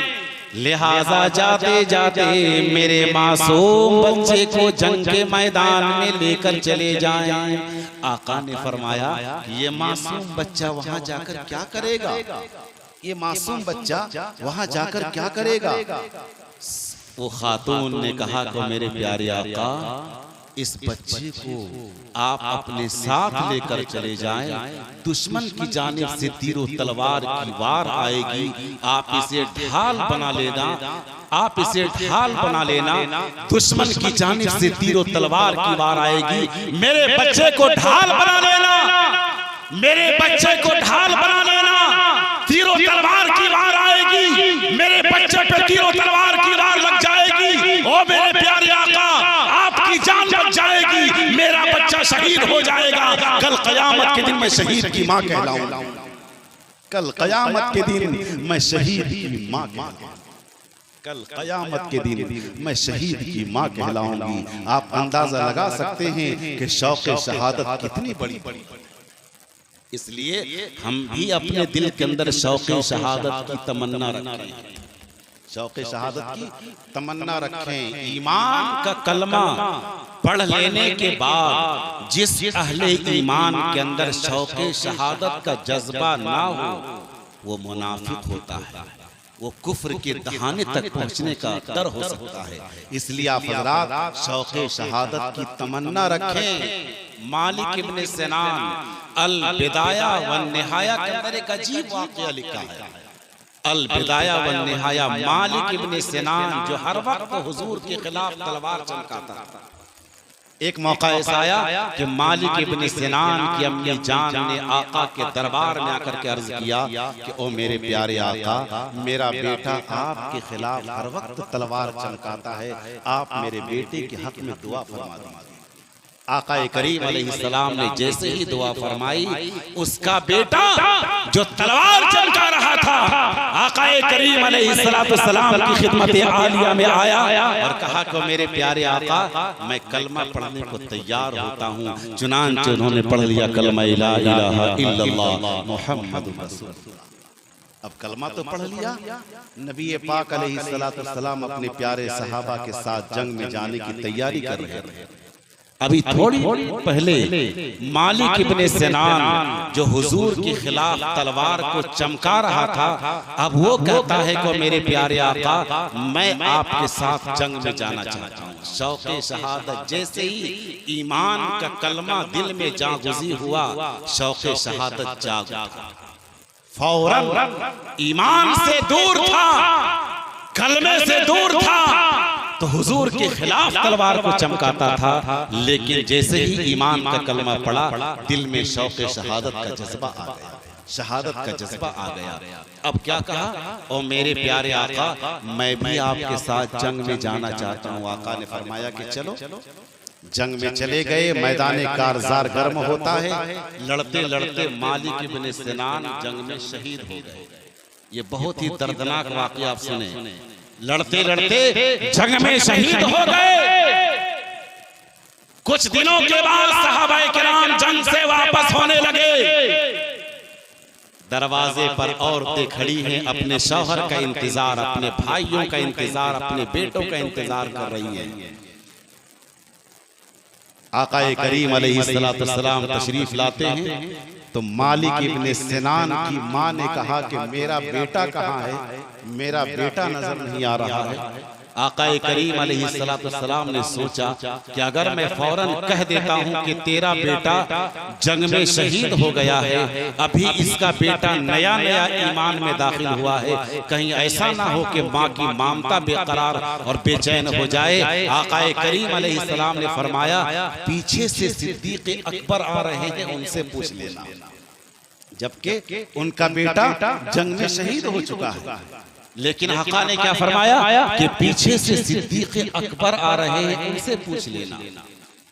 लिहाजा जाते जाते मेरे मासूम बच्चे को जंग के मैदान में लेकर चले जाएं। आका ने फरमाया ये मासूम बच्चा वहां जाकर क्या करेगा, ये मासूम बच्चा वहां जाकर क्या करेगा। वो खातून ने कहा कि मेरे प्यारे आका, इस बच्चे को आप अपने साथ लेकर चले जाएं, दुश्मन की जानिब से तीरों तलवार की वार आएगी, आप इसे ढाल बना लेना, आप इसे ढाल बना लेना, दुश्मन की जानिब से तीरों तलवार की वार आएगी, मेरे बच्चे को ढाल बना लेना, मेरे बच्चे को ढाल बना लेना, तीरों तलवार की वार आएगी, मेरे बच्चे पे तीरों तलवार की वार लग जाएगी, ओ मेरे प्यारे आका, आपकी जान बच जाएगी, मेरा बच्चा शहीद हो जाएगा, कल कयामत के दिन मैं शहीद की मां कहलाऊंगा, कल कयामत के दिन मैं शहीद की मां कहलाऊंगा, कल कयामत के दिन मैं शहीद की मां कहलाऊंगी। आप अंदाजा लगा सकते हैं कि शौक़ शहादत कितनी बड़ी बड़ी। इसलिए हम भी अपने दिल के अंदर शौक़ शहादत की तमन्ना रखें, शौक़ शहादत की तमन्ना रखें। ईमान का कलमा पढ़ लेने के बाद जिस अहले ईमान के अंदर शौक़ शहादत का जज्बा ना हो वो मुनाफिक होता है, वो कुफ्र के दहाने तक पहुंचने का डर हो सकता है। इसलिए आप हज़रात शौक़ शहादत की तमन्ना रखें। मालिक इब्न सिनान अल बिदाया वन निहाया के अंदर एक अजीब वाक़या लिखा है। अल बिदाया वन निहाया, मालिक इब्न सिनान जो हर वक्त हुजूर के खिलाफ तलवार चमकाता था, एक मौका ऐसा आया कि मालिक इब्न सिनान की अम्मी जान ने आका के दरबार में आकर के अर्ज किया कि ओ मेरे प्यारे आका, मेरा बेटा आपके खिलाफ हर वक्त तलवार चमकाता है, आप मेरे बेटे के हक में दुआ फरमा दीजिए। आका करीम अलैहिस्सलाम ने जैसे ही दुआ फरमाई, उसका बेटा जो तलवार चमका रहा था, आका करीम अलैहिस्सलाम की खिदमत आलिया में आया और कहा कि मेरे प्यारे आका, मैं कलमा पढ़ने को तैयार होता हूँ। चुनांचे उन्होंने पढ़ लिया कलमा ला इलाहा इल्लल्लाह मुहम्मदुर रसूलुल्लाह। अब कलमा तो पढ़ लिया, नबी पाक अलैहिस्सलाम अपने प्यारे सहाबा के साथ जंग में जाने की तैयारी कर रहे थे। अभी थोड़ी पहले मालिक इब्न सिनान जो हुजूर के खिलाफ तलवार को चमका रहा था, अब वो कहता है कि मेरे प्यारे आका, मैं आपके साथ जंग में जाना चाहता हूँ। शौक़ शहादत जैसे ही ईमान का कलमा दिल में जागुज़ी हुआ, शौक़ शहादत जाग उठा, फौरन ईमान से दूर था, कलमे से दूर था, तो हुजूर के खिलाफ तलवार को चमकाता था, लेकिन जैसे ही ईमान का कलमा पड़ा, दिल में शौक़ शहादत का जज्बा आ गया, शहादत का जज्बा आ गया। अब क्या कहा, ओ मेरे प्यारे आका, मैं भी आपके साथ जंग में जाना चाहता हूँ। आका ने फरमाया कि चलो। जंग में चले गए, मैदान कारज़ार गर्म होता है, लड़ते लड़ते मालिक इब्न सिनान जंग में शहीद हो गए। ये बहुत ही दर्दनाक वाक़या आप सुने, लड़ते लड़ते जंग में शहीद हो गए। कुछ दिनों के बाद सहाबाए किराम जंग से वापस होने लगे। दरवाजे पर औरतें खड़ी हैं, अपने शौहर का इंतजार, अपने भाइयों का इंतजार, अपने बेटों का इंतजार कर रही हैं। आका करीम अलैहिस्सलाम तशरीफ लाते हैं तो मालिक इब्न सिनान की माँ ने कहा कि मेरा बेटा कहाँ है, मेरा बेटा नजर नहीं आ रहा है। आका करीम अलैहिस्सलाम ने सोचा कि अगर मैं फौरन कह देता हूं कि तेरा बेटा जंग में शहीद हो गया है, अभी इसका बेटा नया नया ईमान में दाखिल हुआ है, कहीं ऐसा ना हो कि माँ की ममता बेकरार और बेचैन हो जाए। आका करीम अलैहिस्सलाम ने फरमाया, पीछे से सिद्दीक़ अकबर आ रहे हैं, उनसे पूछ लेना, जबकि उनका बेटा जंग में शहीद हो चुका है। लेकिन आका ने क्या फरमाया कि पीछे से सिद्दीक अकबर आ रहे हैं, उनसे पूछ लेना।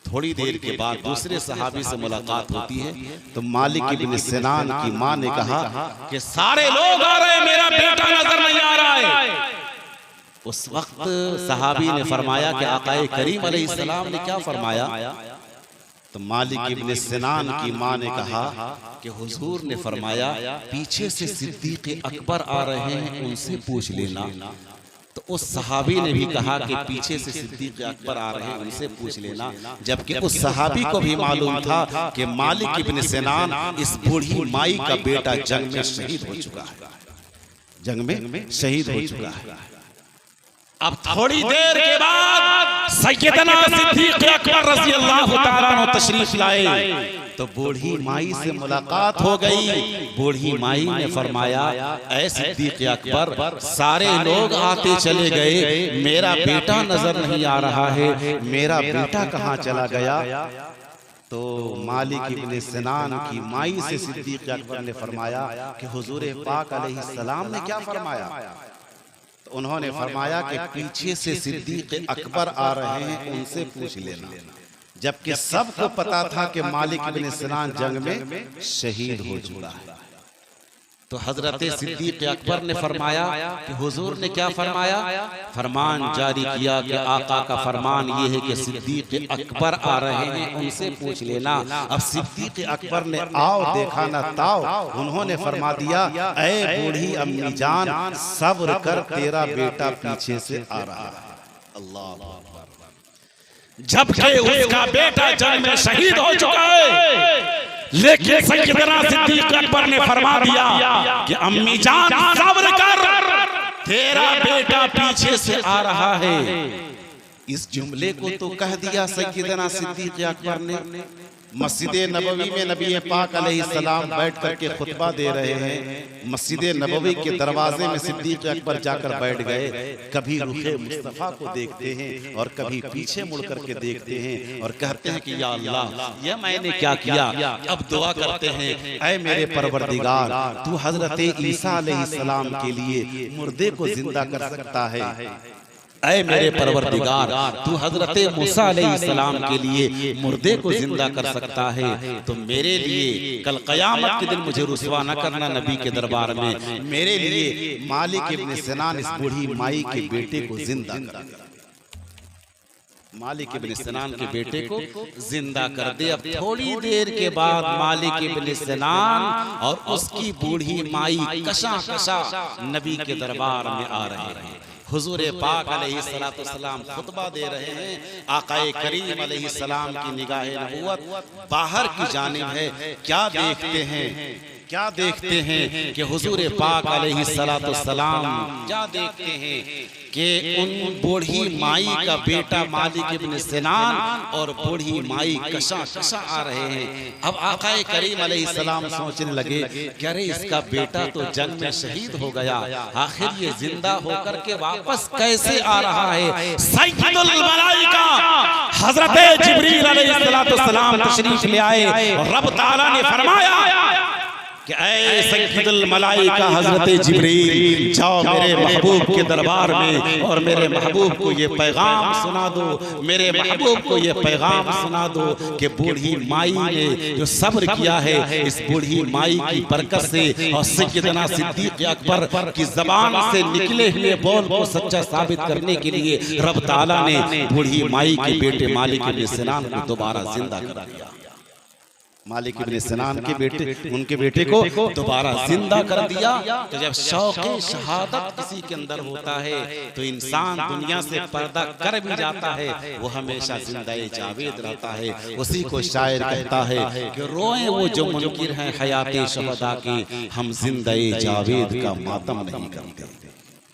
थोड़ी देर के बाद दूसरे सहाबी से मुलाकात होती है तो मालिक इब्न सिनान की मां ने कहा कि सारे लोग आ रहे हैं, मेरा बेटा नजर नहीं आ रहा है। उस वक्त सहाबी ने फरमाया कि आकाए करीम अलैहिस्सलाम ने क्या फरमाया? तो मालिक इब्न सिनान की मां ने कहा कि हुजूर ने फरमाया पीछे से सिद्दीक अकबर आ रहे हैं, उनसे पूछ लेना। तो उस सहाबी ने भी कहा कि पीछे से सिद्दीक अकबर आ रहे हैं, उनसे पूछ लेना। जबकि उस सहाबी को भी मालूम था कि मालिक इब्न सिनान इस बूढ़ी माई का बेटा जंग में शहीद हो चुका है, जंग में शहीद हो चुका है। अब थोड़ी देर के बाद सैयदना सिद्दीक अकबर रज़ी अल्लाह तआला अन्हु तशरीफ लाए तो बूढ़ी माई से मुलाकात हो गई। बूढ़ी माई ने फरमाया, ऐ सिद्दीक अकबर, सारे लोग आते चले गए, मेरा बेटा नजर नहीं आ रहा है, मेरा बेटा कहाँ चला गया? तो मालिक इब्न सिनान की माई से सिद्दीक अकबर ने फरमाया कि हुजूर पाक अलैहिस्सलाम ने क्या फरमाया? तो उन्होंने फरमाया कि पीछे से सिद्दीक अकबर आ रहे हैं, उनसे पूछ लेना। जबकि सबको पता था कि मालिक इब्न सिनान जंग में शहीद हो चुका है। तो हजरत सिद्दीक अकबर ने फरमाया कि हुजूर ने क्या फरमाया? फरमान जारी किया कि आका का फरमान ये है कि सिद्दीक अकबर आ रहे हैं, उनसे पूछ लेना। अब सिद्दीक अकबर ने आओ देखा ना ताओ, उन्होंने फरमा दिया, ऐ बूढ़ी अम्मी जान, सब्र कर, तेरा बेटा पीछे से आ रहा है। अल्लाह, जबकि उसका बेटा जंग में शहीद हो चुका है, लेकिन सैयदना सिद्दीक अकबर ने फरमा दिया कि अम्मी जान सब्र कर, तेरा बेटा पीछे से आ रहा है। इस जुमले को तो कह दिया सैयदना सिद्दीक अकबर ने। मस्जिद नबवी में नबी पाक अलैहिस्सलाम बैठ करके खुतबा दे रहे हैं। मस्जिद नबवी के दरवाजे में सिद्दीक अकबर जाकर बैठ गए। कभी रुखे मुस्तफा को देखते हैं और कभी पीछे मुड़ करके देखते हैं और कहते हैं कि या अल्लाह, ये मैंने क्या किया? अब दुआ करते हैं, ऐ मेरे परवरदिगार, तू हजरत ईसा अलैहिस्सलाम के लिए मुर्दे को जिंदा कर सकता है। ऐ मेरे परवरदिगार, तू हजरत मूसा अलैहिस्सलाम के लिए मुर्दे को जिंदा कर सकता है, तो मेरे लिए कल क़यामत के दिन मुझे रुसवा न करना नबी के दरबार में। मेरे लिए मालिक इब्न सिनान इस बूढ़ी माई के बेटे को जिंदा कर, मालिक इब्न सिनान के बेटे को जिंदा कर दे। अब थोड़ी देर के बाद मालिक इब्न सिनान और उसकी बूढ़ी माई कशा कशा नबी के दरबार में आ रहे हैं। हुजूर पाक अलैहिस्सलाम खुतबा दे रहे हैं। आकाए करीम अलैहिस्सलाम की निगाह नबुवत बाहर की जानिब है। क्या देखते हैं, क्या देखते हैं कि हुजूर पाक अलैहिस्सलाम क्या देखते हैं कि उन बूढ़ी माई का बेटा मालिक इब्न सिनान और बूढ़ी माई कशा कशा आ रहे हैं। अब आकाए करीम अलैहिस्सलाम सोचने लगे कि अरे इसका बेटा तो जंग में शहीद हो गया, आखिर ये जिंदा होकर के वापस कैसे आ रहा है? सैयदुल मलाइका हजरत जिब्रील अलैहिस्सलाम तशरीफ ले आए और रब ताला ने फरमाया कि ऐ सैयदुल मलाइका हजरत जिब्रील, जाओ मेरे महबूब के दरबार में और मेरे महबूब को ये पैगाम सुना दो, मेरे महबूब को ये पैगाम सुना दो कि बूढ़ी माई ने जो सब्र किया है, इस बूढ़ी माई की बरकत से और सैयदना सिद्दीक अकबर की जबान से निकले हुए बोल को सच्चा साबित करने के लिए रब ताला ने बूढ़ी माई के बेटे मालिक इब्न सिनान को दोबारा जिंदा कर दिया। मालिक इब्न सिनान के बेटे, उनके बेटे को दोबारा जिंदा कर दिया। तो जब शौक़े शहादत किसी के अंदर होता है तो इंसान दुनिया से पर्दा कर भी जाता है, वो हमेशा जिंदा-ए जावेद रहता है। उसी को शायर कहता है कि रोए वो जो मुनकिर हैं हयाते शुहदा की, हम जिंदा-ए जावेद का मातम नहीं करते,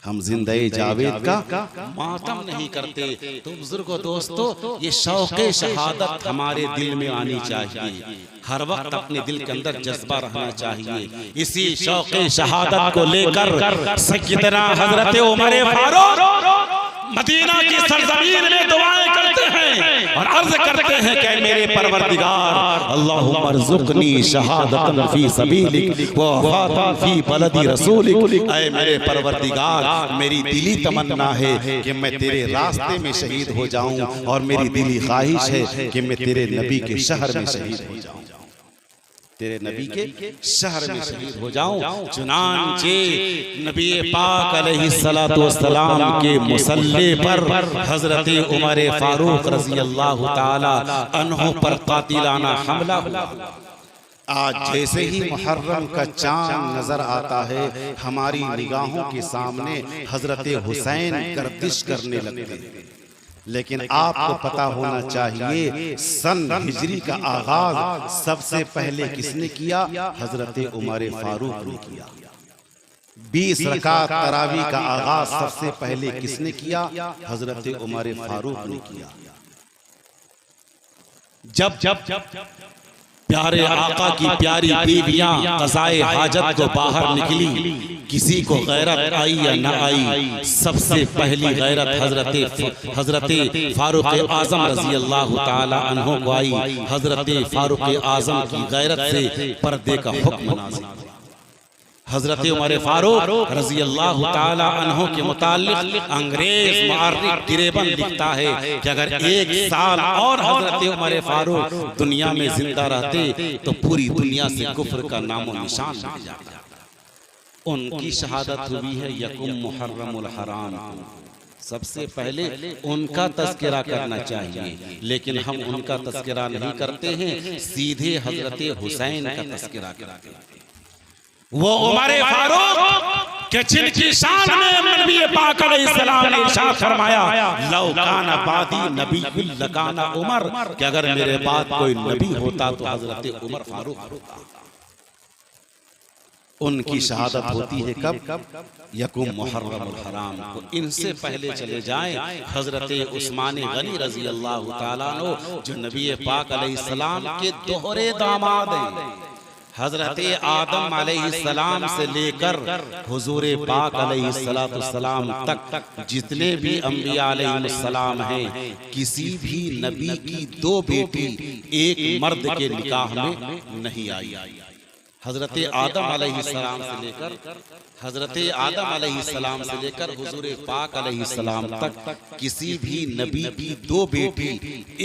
हम जिंदा-ए जावेद का मातम नहीं करते। तो बुजुर्गो दोस्तों, ये शौक़े शहादत हमारे दिल में आनी चाहिए, हर वक्त अपने दिल के अंदर जज्बा रहना चाहिए। इसी शौक़े शहादत को लेकर सैयदना हजरत उमर फारूक मदीना की सरजमीन में दुआएं करते हैं और अर्ज करते हैं कि मेरे परवरदिगार अल्लाहुम्मा रज़ुक़नी शहादतन फी सबीलिक व वफ़ातन फी बलदी रसूलिक। ऐ मेरे परवरदिगार, मेरी दिली तमन्ना है कि मैं तेरे रास्ते में शहीद हो जाऊं और मेरी दिली ख्वाहिश है कि मैं तेरे नबी के शहर में शहीद हो जाऊं, तेरे नबी के शहर में शहीद हो जाऊं। चुनांचे नबी पाक अलैहिस्सलातु वस्सलाम के मुसल्ले पर हजरत उमर फारूक रज़ी अल्लाह ताला अन्हु पर कातिलाना हमला हुआ। आज जैसे ही मुहर्रम का चांद नजर आता है, हमारी निगाहों के सामने हजरत हुसैन गर्दिश करने लगते हैं। लेकिन आपको पता होना चाहिए सन हिजरी का आगाज सबसे पहले किसने किया? हजरत उमर फारूक ने किया। 20 रकात तरावी का आगाज सबसे पहले किसने किया? हजरत उमर फारूक ने किया। जब प्यारे आका की प्यारी बीवियां क़ज़ाए हाजत को बाहर निकली, किसी को गैरत आई या न आई, सबसे पहली गैरत हजरत फारूक आज़म रज़ी अल्लाह ताला अन्हु को आई। हजरत फारूक आज़म की गैरत से पर्दे का हुक्म नाज़िल हुआ। हजरत उमर फारूक रज़ी अल्लाह ताला अन्हु के मुताल्लिक़ अंग्रेज मुअर्रिख़ गिरेबन लिखता है कि अगर 1 साल और हजरत उमर फारूक दुनिया में जिंदा रहते तो पूरी दुनिया से कुफ्र का नामो निशान मिट जाता। उनकी शहादत हुई है यकुम मुहर्रमुल हराम। सबसे पहले उनका तज़किरा करना चाहिए, लेकिन हम उनका तज़किरा नहीं करते हैं, सीधे हजरत हुसैन का तज़किरा करते हैं। वो उमर फारूक के जिनकी शान में नबी पाक अलैहिस्सलाम ने इरशाद फरमाया, लौ काना बादी नबी लकाना उमर, कि अगर मेरे बाद कोई नबी होता तो हजरत उमर फारूक होता। उनकी शहादत होती है कब? यकुम मुहर्रमुल हराम को। इनसे पहले चले जाएं हजरत उस्मान गनी रज़ी अल्लाह ताला अन्हु, जो नबी पाक अलैहिस्सलाम के दोहरे दामाद हैं। हजरत आदम अलैहिस्सलाम से लेकर हुजूर पाक अलैहिस्सलाम तक जितने भी अंबिया अलैहिस्सलाम हैं, किसी भी नबी की 2 बेटी एक मर्द के निकाह में नहीं आई। हजरत आदम अलैहिस्सलाम से लेकर हुजूर पाक अलैहिस्सलाम तक किसी भी नबी की 2 बेटी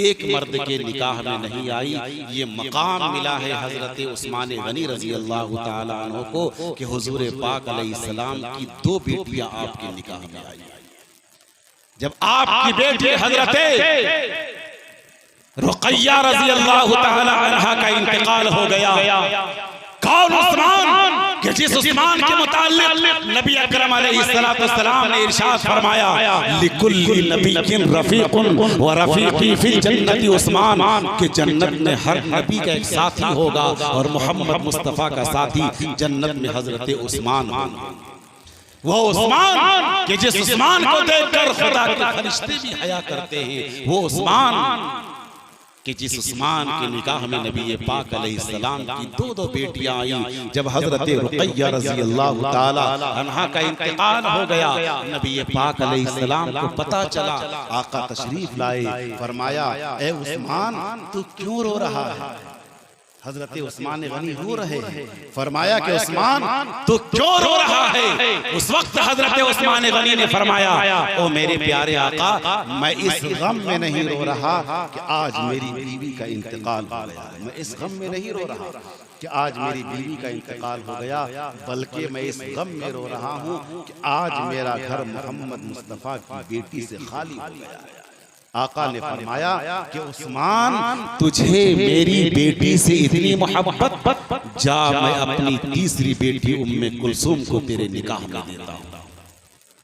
एक मर्द के निकाह में नहीं आई। ये मकाम मिला है हजरत उस्मान गनी रज़ी अल्लाह ताला अन्हु को कि हुजूर पाक अलैहिस्सलाम की 2 बेटियां आपके निकाह में आई। जब आपकी बेटी हजरत रुक़ैया रज़ी अल्लाह ताला अन्हा का इंतकाल हो गया, कौन उस्मान कि जिस उस्मान के मुताल्लिक़ नबी अकरम अलैहिस्सलाम ने इरशाद फरमाया, लिकुल्लि नबिय्यिन रफ़ीक़ुन व रफ़ीक़ी फ़िल जन्नति उस्मान, कि जन्नत में हर नबी का एक साथी होगा और मोहम्मद मुस्तफ़ा का साथी जन्नत में हजरत उस्मान। वो उस्मान कि जिस उस्मान को देखकर खुदा के फरिश्ते भी हया करते हैं, वो उस्मान कि जिस उस्मान के निकाह में नबी पाक अलैहिस्सलाम की 2 बेटियां आई। जब हजरत रुक़ैया रज़ी अल्लाह ताला अन्हा का इंतकाल हो गया, नबी पाक अलैहिस्सलाम को पता चला, आका तशरीफ लाए, फरमाया, ए उस्मान तू क्यों रो रहा है? हजरत उस्मान गनी रो रहे हैं। फरमाया कि उस्मान तू क्यों रो रहा है? उस वक्त हजरत उस्मान गनी ने फरमाया, ओ मेरे प्यारे आका, मैं इस गम में नहीं रो रहा कि आज मेरी बीवी का इंतकाल हो गया। मैं इस गम में नहीं रो रहा कि आज मेरी बीवी का इंतकाल हो गया, बल्कि मैं इस गम में रो रहा हूँ कि आज मेरा घर मोहम्मद मुस्तफ़ा की बेटी से खाली हो गया। आका ने फरमाया कि उस्मान तुझे मेरी बेटी से इतनी मोहब्बत, जा मैं अपनी तीसरी बेटी उम्मे कुलसूम को तेरे निकाह में देता हूँ।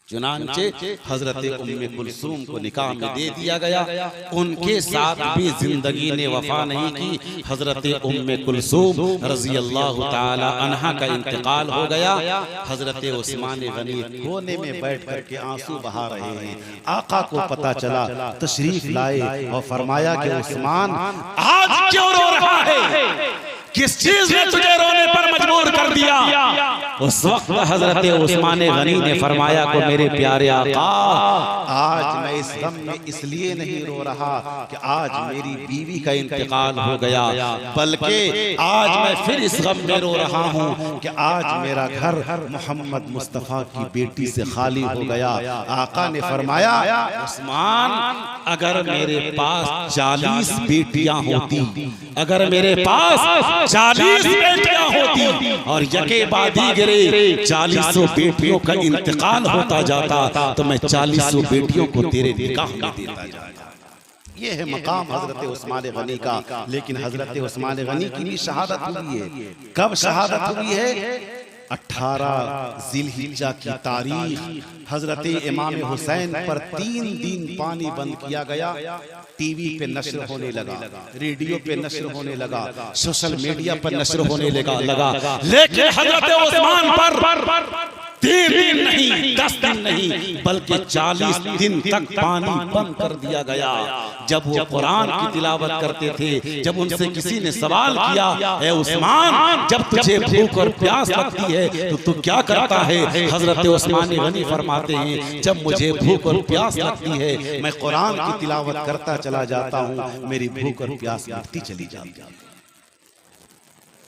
चुनांचे हजरत उम्मे कुलसूम को निकाह में दे दिया गया। उनके साथ भी जिंदगी ने वफा नहीं की। हजरत उम्मे कुलसूम रज़ी अल्लाह ताला अन्हा का इंतकाल हो गया। हजरत उस्मान गनी कोने में बैठ करके आंसू बहा रहे हैं। आका को पता चला, तशरीफ लाए और फरमाया कि उस्मान आज क्यों रो रहा है? किस चीज ने तुझे रोने पर मजबूर कर दिया? उस वक्त हजरत उस्मान गनी ने फरमाया को मेरे प्यारे आका, आज मैं इस गम में इसलिए नहीं रो रहा कि आज मेरी बीवी का इंतकाल हो गया, बल्कि आज मैं फिर इस गम में रो रहा हूँ कि आज मेरा घर मोहम्मद मुस्तफ़ा की बेटी से खाली हो गया। आका ने फरमाया, उस्मान, अगर मेरे पास 40 बेटियां होती, अगर मेरे पास 40 बेटियां होती और यके बाद ही गिरे 40 बेटियों का इंतकाल होता जाता तो मैं 40 बेटियों को तेरे निकाह में देता जाता। ये है मकाम हजरत उस्मान गनी का। लेकिन हजरत उस्मान गनी की भी शहादत हुई है। कब शहादत हुई है? 18 जिलहिज्जा की तारीख हजरत इमाम हुसैन पर 3 दिन पानी बंद किया गया। टीवी पे नश्र होने लगा, रेडियो पे नश्र होने लगा, सोशल मीडिया पर नश्र होने लगा। लेकिन हजरत उस्मान पर 3 दिन नहीं, 10 दिन नहीं, बल्कि 40 दिन तक पानी बंद कर दिया गया। जब वो कुरान की तिलावत करते थे, जब उनसे किसी ने सवाल किया, ए उस्मान, जब तुझे भूख और प्यास लगती है तो तू क्या करता है? हजरत उस्मान गनी फरमाते हैं, जब मुझे भूख और प्यास लगती है मैं कुरान की तिलावत करता चला जाता हूँ, मेरी भूख और प्यास मिटती चली जाती है।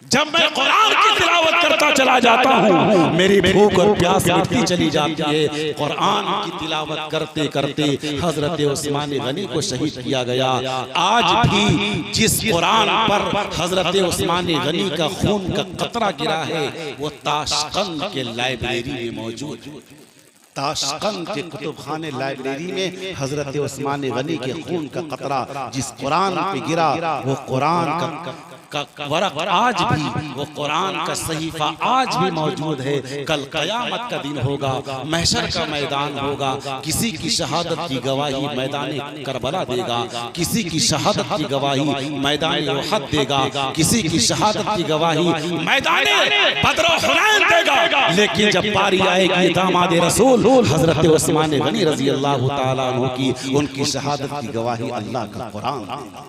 जब मैं कुरान की तिलावत करता चला जाता हूँ, मेरी भूख और प्यास मिटती चली जाती है। कुरान की तिलावत करते करते हजरत उस्मान गनी को शहीद किया गया। आज भी जिस कुरान पर हजरत उस्मान गनी का खून का कतरा गिरा है, वो ताशकंद के लाइब्रेरी में मौजूद है। ताशकंद के कुतुबखाने लाइब्रेरी में हजरत उस्मान गनी के खून का कतरा जिस कुरान पे गिरा, वो कुरान का वरक आज भी, वो कुरान का सहीफा आज भी मौजूद है। कल कयामत का दिन होगा, महशर का मैदान होगा, किसी की शहादत की गवाही मैदान करबला देगा, किसी की शहादत की गवाही मैदान उहद देगा, किसी की शहादत की गवाही मैदान बदर और हुनैन देगा। लेकिन जब बारी आएगी दामाद रसूल हजरत उस्मान गनी रजी अल्लाह तआला अन्हु की, उनकी शहादत की गवाही अल्लाह का कुरान देगा।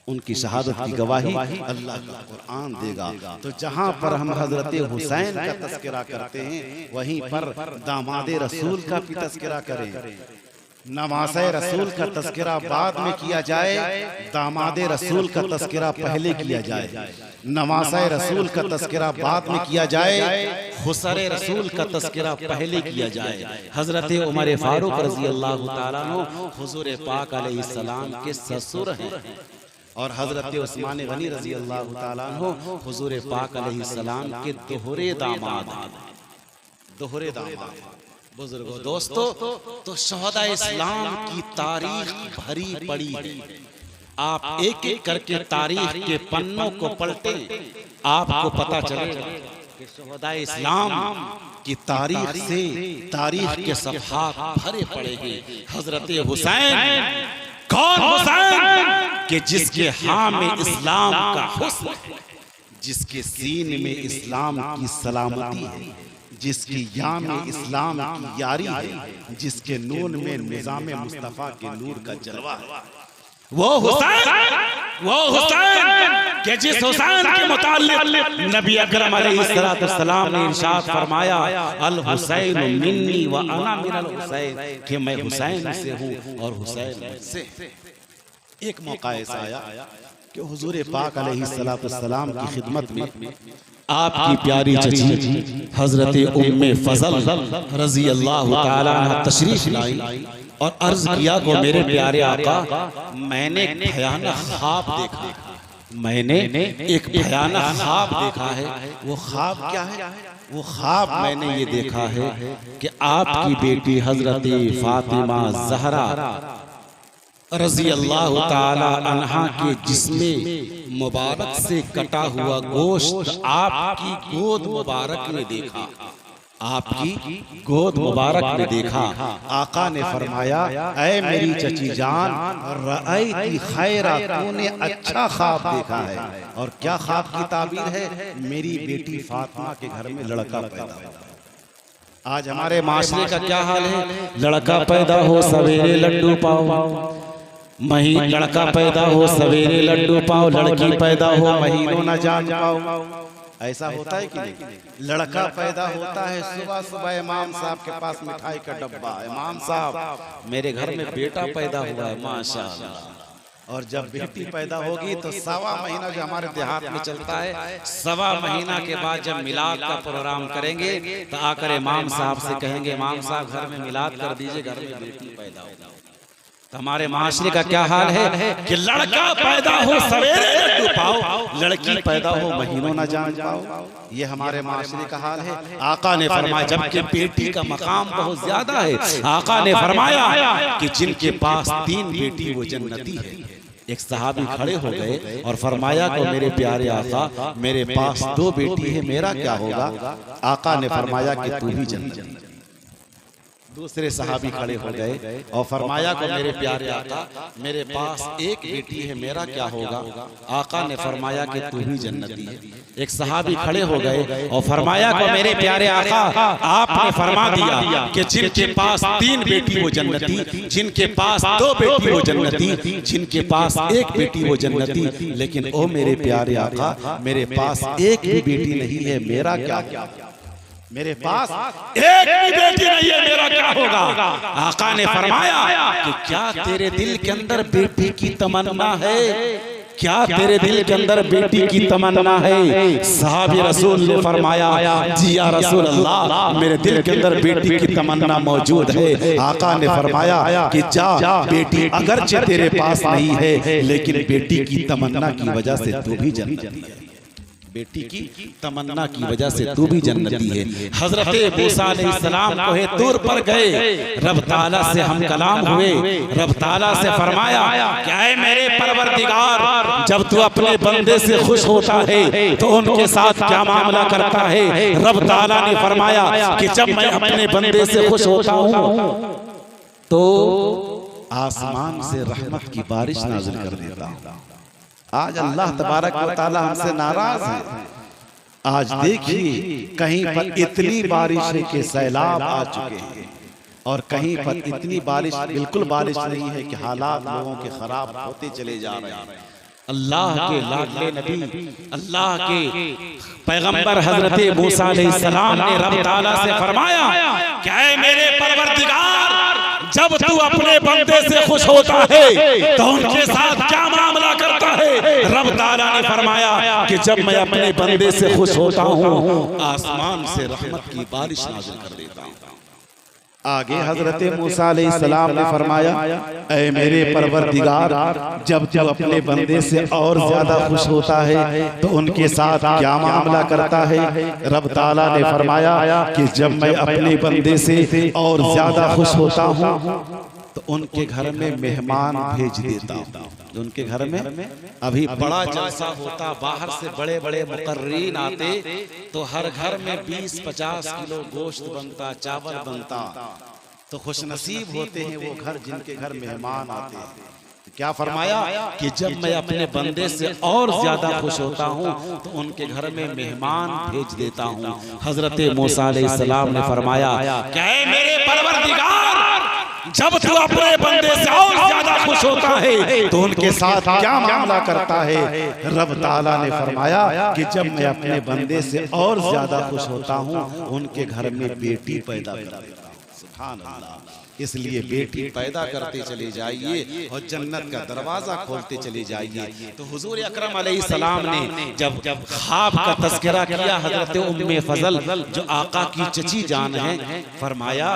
उनकी शहादत की गवाही अल्लाह का कुरान देगा। तो जहाँ पर हम हजरत हुसैन का तस्करा करते हैं, वहीं पर दामाद रसूल का भी तस्करा करें। नवासे रसूल का तस्करा बाद में किया जाए, दामाद रसूल का तस्करा पहले किया जाए। नवासे रसूल का तस्करा बाद में किया जाए, हुसरे रसूल का तस्करा पहले किया जाए। हजरत उमर फारूक रजी अल्लाह तआला अन्हु हुजूर पाक अलैहिस्सलाम के ससुर हैं और हजरत उस्मान गनी रजी अल्लाह तआला अन्हु हुजूर पाक अलैहिस्सलाम के दोहरे दामाद। बुजुर्गों, दोस्तों, तो शहदा इस्लाम की तारीख भरी पड़ी है। आप एक एक करके तारीख के पन्नों को पलटे, आपको पता चलेगा कि शहदा इस्लाम की तारीख से तारीख के सफ़हात भरे पड़े हैं। हजरत हुसैन, कौन हुसैन कि जिसके हाँ में इस्लाम का हुस्न है, जिसके सीन में इस्लाम की सलामती है, जिसकी या में इस्लाम की यारी है, जिसके नून में निज़ाम मुस्तफ़ा के नूर का जलवा है। वो हुसैन कि जिस हुसैन के मुताल्लिक नबी अकरम अलैहिस्सलाम ने इरशाद फरमाया, अल हुसैन मिन्नी व अना मिनल हुसैन, कि मैं हुसैन से हूँ और हुसैन मुझसे। एक मौका ऐसा आया कि हुजूर पाक अलैहिस्सलाम की खिदमत में आपकी प्यारी चची हजरत उम्मे फजल रजी अल्लाह तआला अन्हा तशरीफ लाई और अर्ज किया को मेरे प्यारे आका, मैंने एक भयानक ख्वाब देखा। मैंने एक भयानक ख्वाब देखा है। वो ख्वाब क्या है? वो ख्वाब मैंने ये देखा है कि आपकी बेटी हजरत फातिमा ज़हरा रजी अल्लाह ताला अन्हा के जिस्मे मुबारक से कटा हुआ गोश्त आपकी गोद मुबारक में देखा। आपकी गोद मुबारक में देखा। आका ने फरमाया, ऐ मेरी चची जान, रअयती खैरा, तूने अच्छा ख्वाब देखा है। और क्या ख्वाब की ताबीर है? मेरी बेटी फातिमा के घर में लड़का पैदा हुआ। आज हमारे माशरे का क्या हाल है? लड़का पैदा हो सवेरे लड्डू पाओ, लड़का पैदा हो सवेरे लड्डू पाओ, लड़की पैदा हो महीनों न जान पाओ। ऐसा होता है कि नहीं? लड़का पैदा होता है, सुबह सुबह इमाम साहब के पास मिठाई का डब्बा, इमाम साहब मेरे घर में बेटा पैदा हुआ है माशाअल्लाह। और जब बेटी पैदा होगी तो सवा महीना जो हमारे देहात में चलता है, सवा महीना के बाद जब मिलाद का प्रोग्राम करेंगे तो आकर इमाम साहब से कहेंगे इमाम साहब घर में मिलाद कर दीजिए, घर में बेटी पैदा होगी। तो हमारे माशरे का क्या हाल है कि लड़का पैदा हो सवेरे लड्डू पाओ, लड़की पैदा हो महीनों ना जान पाओ। ये हमारे माशरे का हाल है। आका ने फरमाया, जबकि बेटी का मकाम बहुत ज्यादा है, आका ने फरमाया कि जिनके पास 3 बेटी वो जन्नती है। एक सहाबी खड़े हो गए और फरमाया को मेरे प्यारे आका, मेरे पास 2 बेटी है, मेरा क्या होगा? आका ने फरमाया कि तू भी जन्नती। दूसरे सहाबी खड़े हो गए और फरमाया को मेरे प्यारे आका, मेरे पास 1 बेटी है, मेरा क्या होगा? आका ने फरमाया कि तू भी जन्नती है। एक सहाबी खड़े हो गए और फरमाया को मेरे प्यारे आका, आपने फरमा दिया कि जिनके पास 3 बेटी वो जन्नती, जिनके पास 2 बेटी वो जन्नती, जिनके पास 1 बेटी वो जन्नती। लेकिन ओ मेरे प्यारे आका, मेरे पास 1 भी बेटी नहीं है, मेरा क्या होगा? मेरे पास 1 भी बेटी नहीं है, मेरा क्या होगा? आका ने फरमाया कि क्या तेरे दिल के अंदर बेटी की तमन्ना है? क्या तेरे दिल के अंदर बेटी की तमन्ना है? साहबी रसूल ने फरमाया, जी या रसूल अल्लाह, मेरे दिल के अंदर बेटी की तमन्ना मौजूद है। आका ने फरमाया कि जा बेटी अगरचे तेरे पास नहीं है, लेकिन बेटी की तमन्ना की वजह से तू भी जन्नती है। बेटी की तमन्ना की वजह से तू भी जन्नती है। हजरत मूसा अलैहिस्सलाम कोहे तूर पर गए, रब ताला से हम कलाम हुए, रब ताला से फरमाया क्या है मेरे परवरदिगार, जब तू अपने बंदे से खुश होता है तो उनके साथ क्या मामला करता है? रब ताला ने फरमाया कि जब मैं अपने बंदे से खुश होता हूँ तो आसमान से रहमत की बारिश नाज़िल कर देता हूँ। आज अल्लाह तबारक व तआला हमसे नाराज है। आज देखिए कहीं पर इतनी बारिश के सैलाब आ चुके हैं और कहीं पर इतनी बारिश, बिल्कुल बारिश नहीं है कि हालात लोगों के खराब होते चले जा रहे हैं। अल्लाह के लाडले नबी, अल्लाह के पैगंबर हजरत मूसा अलैहिस्सलाम ने रब ताला से फरमाया क्या है मेरे परवरदिगार, जब तू अपने बंदे से खुश होता है तो उनके साथ क्या मामला करता है? रब ताला ने फरमाया कि जब मैं अपने बंदे से खुश होता हूँ आसमान से रहमत की बारिश नाज़िल कर देता हूँ। आगे हजरत मूसा अलैहिस्सलाम ने फरमाया, ऐ मेरे परवरदिगार, जब तू अपने बंदे से और ज्यादा खुश होता है तो उनके साथ क्या मामला करता है? रब ताला ने फरमाया कि जब मैं अपने बंदे से और ज्यादा खुश होता हूँ तो उनके घर में मेहमान भेज देता हूँ। उनके घर में अभी बड़ा जलसा होता, बाहर से बड़े बड़े मुकर्रीन आते तो हर घर में 20-50 किलो गोश्त बनता, चावल बनता। तो खुशनसीब होते हैं वो घर जिनके घर मेहमान आते हैं। क्या फरमाया कि जब मैं अपने बंदे से और ज्यादा खुश होता हूँ तो उनके घर में मेहमान भेज देता हूँ। हजरत मूसा अलैहिस्सलाम ने फरमाया क्या है मेरे परवरदिगार, जब तू अपने बंदे से और ज्यादा खुश होता है तो उनके साथ क्या मामला करता है? रब ताला ने फरमाया कि जब मैं अपने बंदे से और ज्यादा खुश होता हूँ उनके घर में बेटी पैदा कर देता हूँ। सुभान अल्लाह। इसलिए बेटी पैदा करते चले जाइए और जन्नत का दरवाजा खोलते चले जाइए। तो हुजूर अकरम अलैहिस्सलाम ने जब ख्वाब का तज़किरा किया हजरत उम्मे फजल जो आका की चची जान है, फरमाया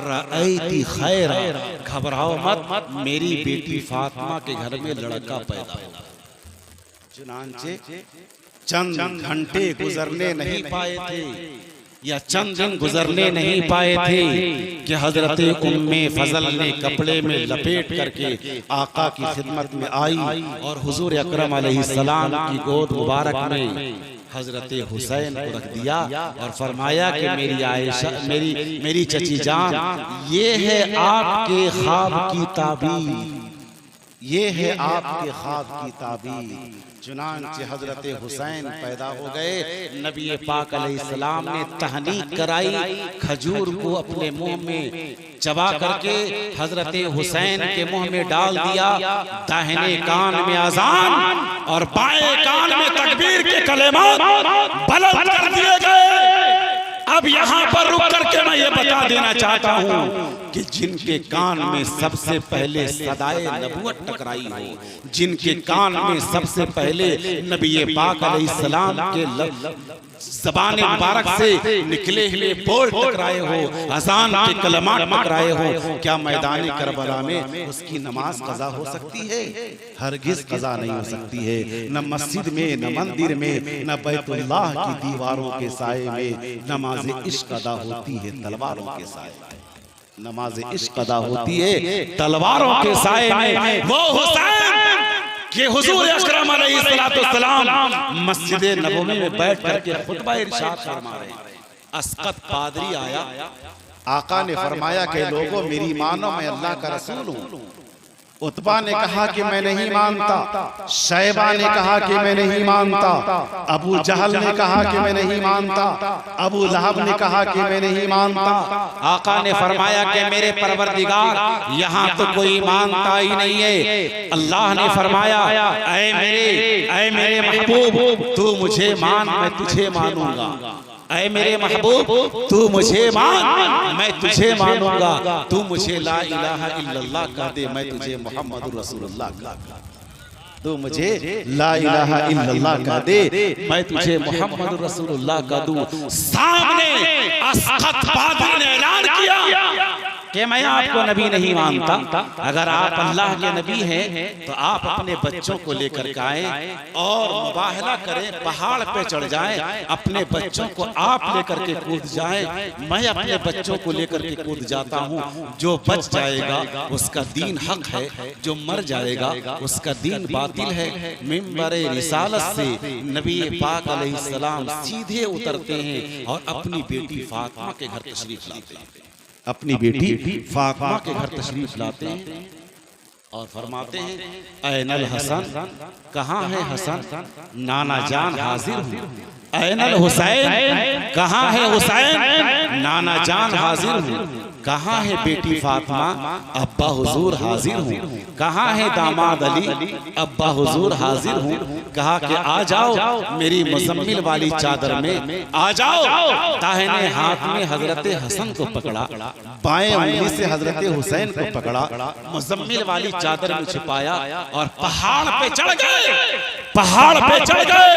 रअयती खैर, घबराओ मत, मेरी बेटी फातिमा के घर में लड़का पैदा होगा। चुनांचे चंद घंटे गुजरने नहीं पाए थे या चंद दिन गुजरने नहीं पाए थे कि हजरत उम्मे फजल ने कपड़े में लपेट करके आका की खिदमत में आई और हुजूर अकरम अलैहिस्सलाम की गोद मुबारक में हजरत हुसैन को रख दिया और फरमाया कि मेरी आयशा, मेरी चची जान, ये है आपके ख्वाब की ताबीर, ये है आपके ख्वाब की ताबीर। चुनांचे हजरत हुसैन पैदा हो गए। नबी पाक अलैहिस्सलाम ने तहनीक कराई, खजूर को अपने मुंह में चबा करके हजरत हुसैन के मुंह में डाल दिया। दाहिने कान में अजान और बाएं कान में तकबीर के कलेमात बुलंद कर दिए गए। अब यहाँ पर रुक करके मैं ये बता देना चाहता हूँ कि जिनके कान में सबसे पहले सदाए नबूवत टकराई हो, जिनके कान में सबसे पहले नबी पाक अलैहिस्सलाम के ज़बान मुबारक से निकले हुए बोल टकराए हो, अज़ान के कलमात टकराए हो, क्या मैदान करबला में उसकी नमाज कज़ा हो सकती है? हरगिज़ कज़ा नहीं हो सकती है। न मस्जिद में, न मंदिर में, न बैतुल्लाह की दीवारों के साए में नमाज इश्क अदा होती है तलवारों के साए में। नमाज इश्क अदा होती है तलवारों के साए में। वो हुसैन कि हुजूर अकरम अलैहिस्सलाम मस्जिद नबवी में बैठ करके खुतबा इरशाद फरमा रहे हैं। अस्कत पादरी आया, आका ने फरमाया कि लोगों मेरी मानो, मैं अल्लाह का रसूल हूँ। उतबा ने कहा कि मैं नहीं मानता, शैबा ने कहा कि मैं नहीं मानता, अबू जहल ने कहा कि मैं नहीं मानता, अबू लहब ने कहा कि मैं नहीं मानता। आका ने फरमाया कि मेरे परवरदिगार यहाँ तो कोई मानता ही नहीं है। अल्लाह ने फरमाया ऐ मेरे महबूब तू मुझे मान, मैं तुझे मानूंगा। ऐ मेरे महबूब तू मुझे मान, मैं तुझे मानूंगा। तू मुझे ला इलाहा इल्लल्लाह कह दे, मैं तुझे मोहम्मद रसूलुल्लाह कह दे। तू मुझे ला इलाहा इल्लल्लाह कह दे, मैं तुझे मोहम्मद रसूलुल्लाह कह दूं। सामने अस्कत पादरी ने ऐलान किया कि मैं आपको नबी नहीं मानता। अगर आप अल्लाह के नबी हैं तो आप अपने बच्चों को लेकर के आए और मुबाहला करें, पहाड़ पे चढ़ जाएं, अपने बच्चों को आप लेकर के कूद जाएं। मैं अपने बच्चों को लेकर के कूद जाता हूं। जो बच जाएगा उसका दीन हक है, जो मर जाएगा उसका दीन बातिल है। मिंबरे रिसालत से नबी पाक अलैहिस्सलाम सीधे उतरते हैं और अपनी बेटी फातिमा के घर तशरीफ लाते हैं। अपनी बेटी फातिमा के घर तशरीफ लाते हैं और फरमाते हैं ऐनल हसन, कहाँ है हसन? नाना जान हाजिर हूँ। ऐनल हुसैन, कहाँ है हुसैन? नाना जान हाजिर हूँ। कहाँ है बेटी फातिमा? अब्बा हुजूर हाजिर हूँ। कहाँ है दामाद अली? अब्बा हुजूर हाजिर हूँ। कहा कि आ जाओ मेरी मुज़म्मिल वाली चादर में आ जाओ। दाहिने हाथ में हजरत हसन को पकड़ा, बाएं उंगली से हजरत हुसैन को पकड़ा, मुज़म्मिल वाली चादर में छिपाया और पहाड़ पे चढ़ गए। पहाड़ पे चढ़ गए।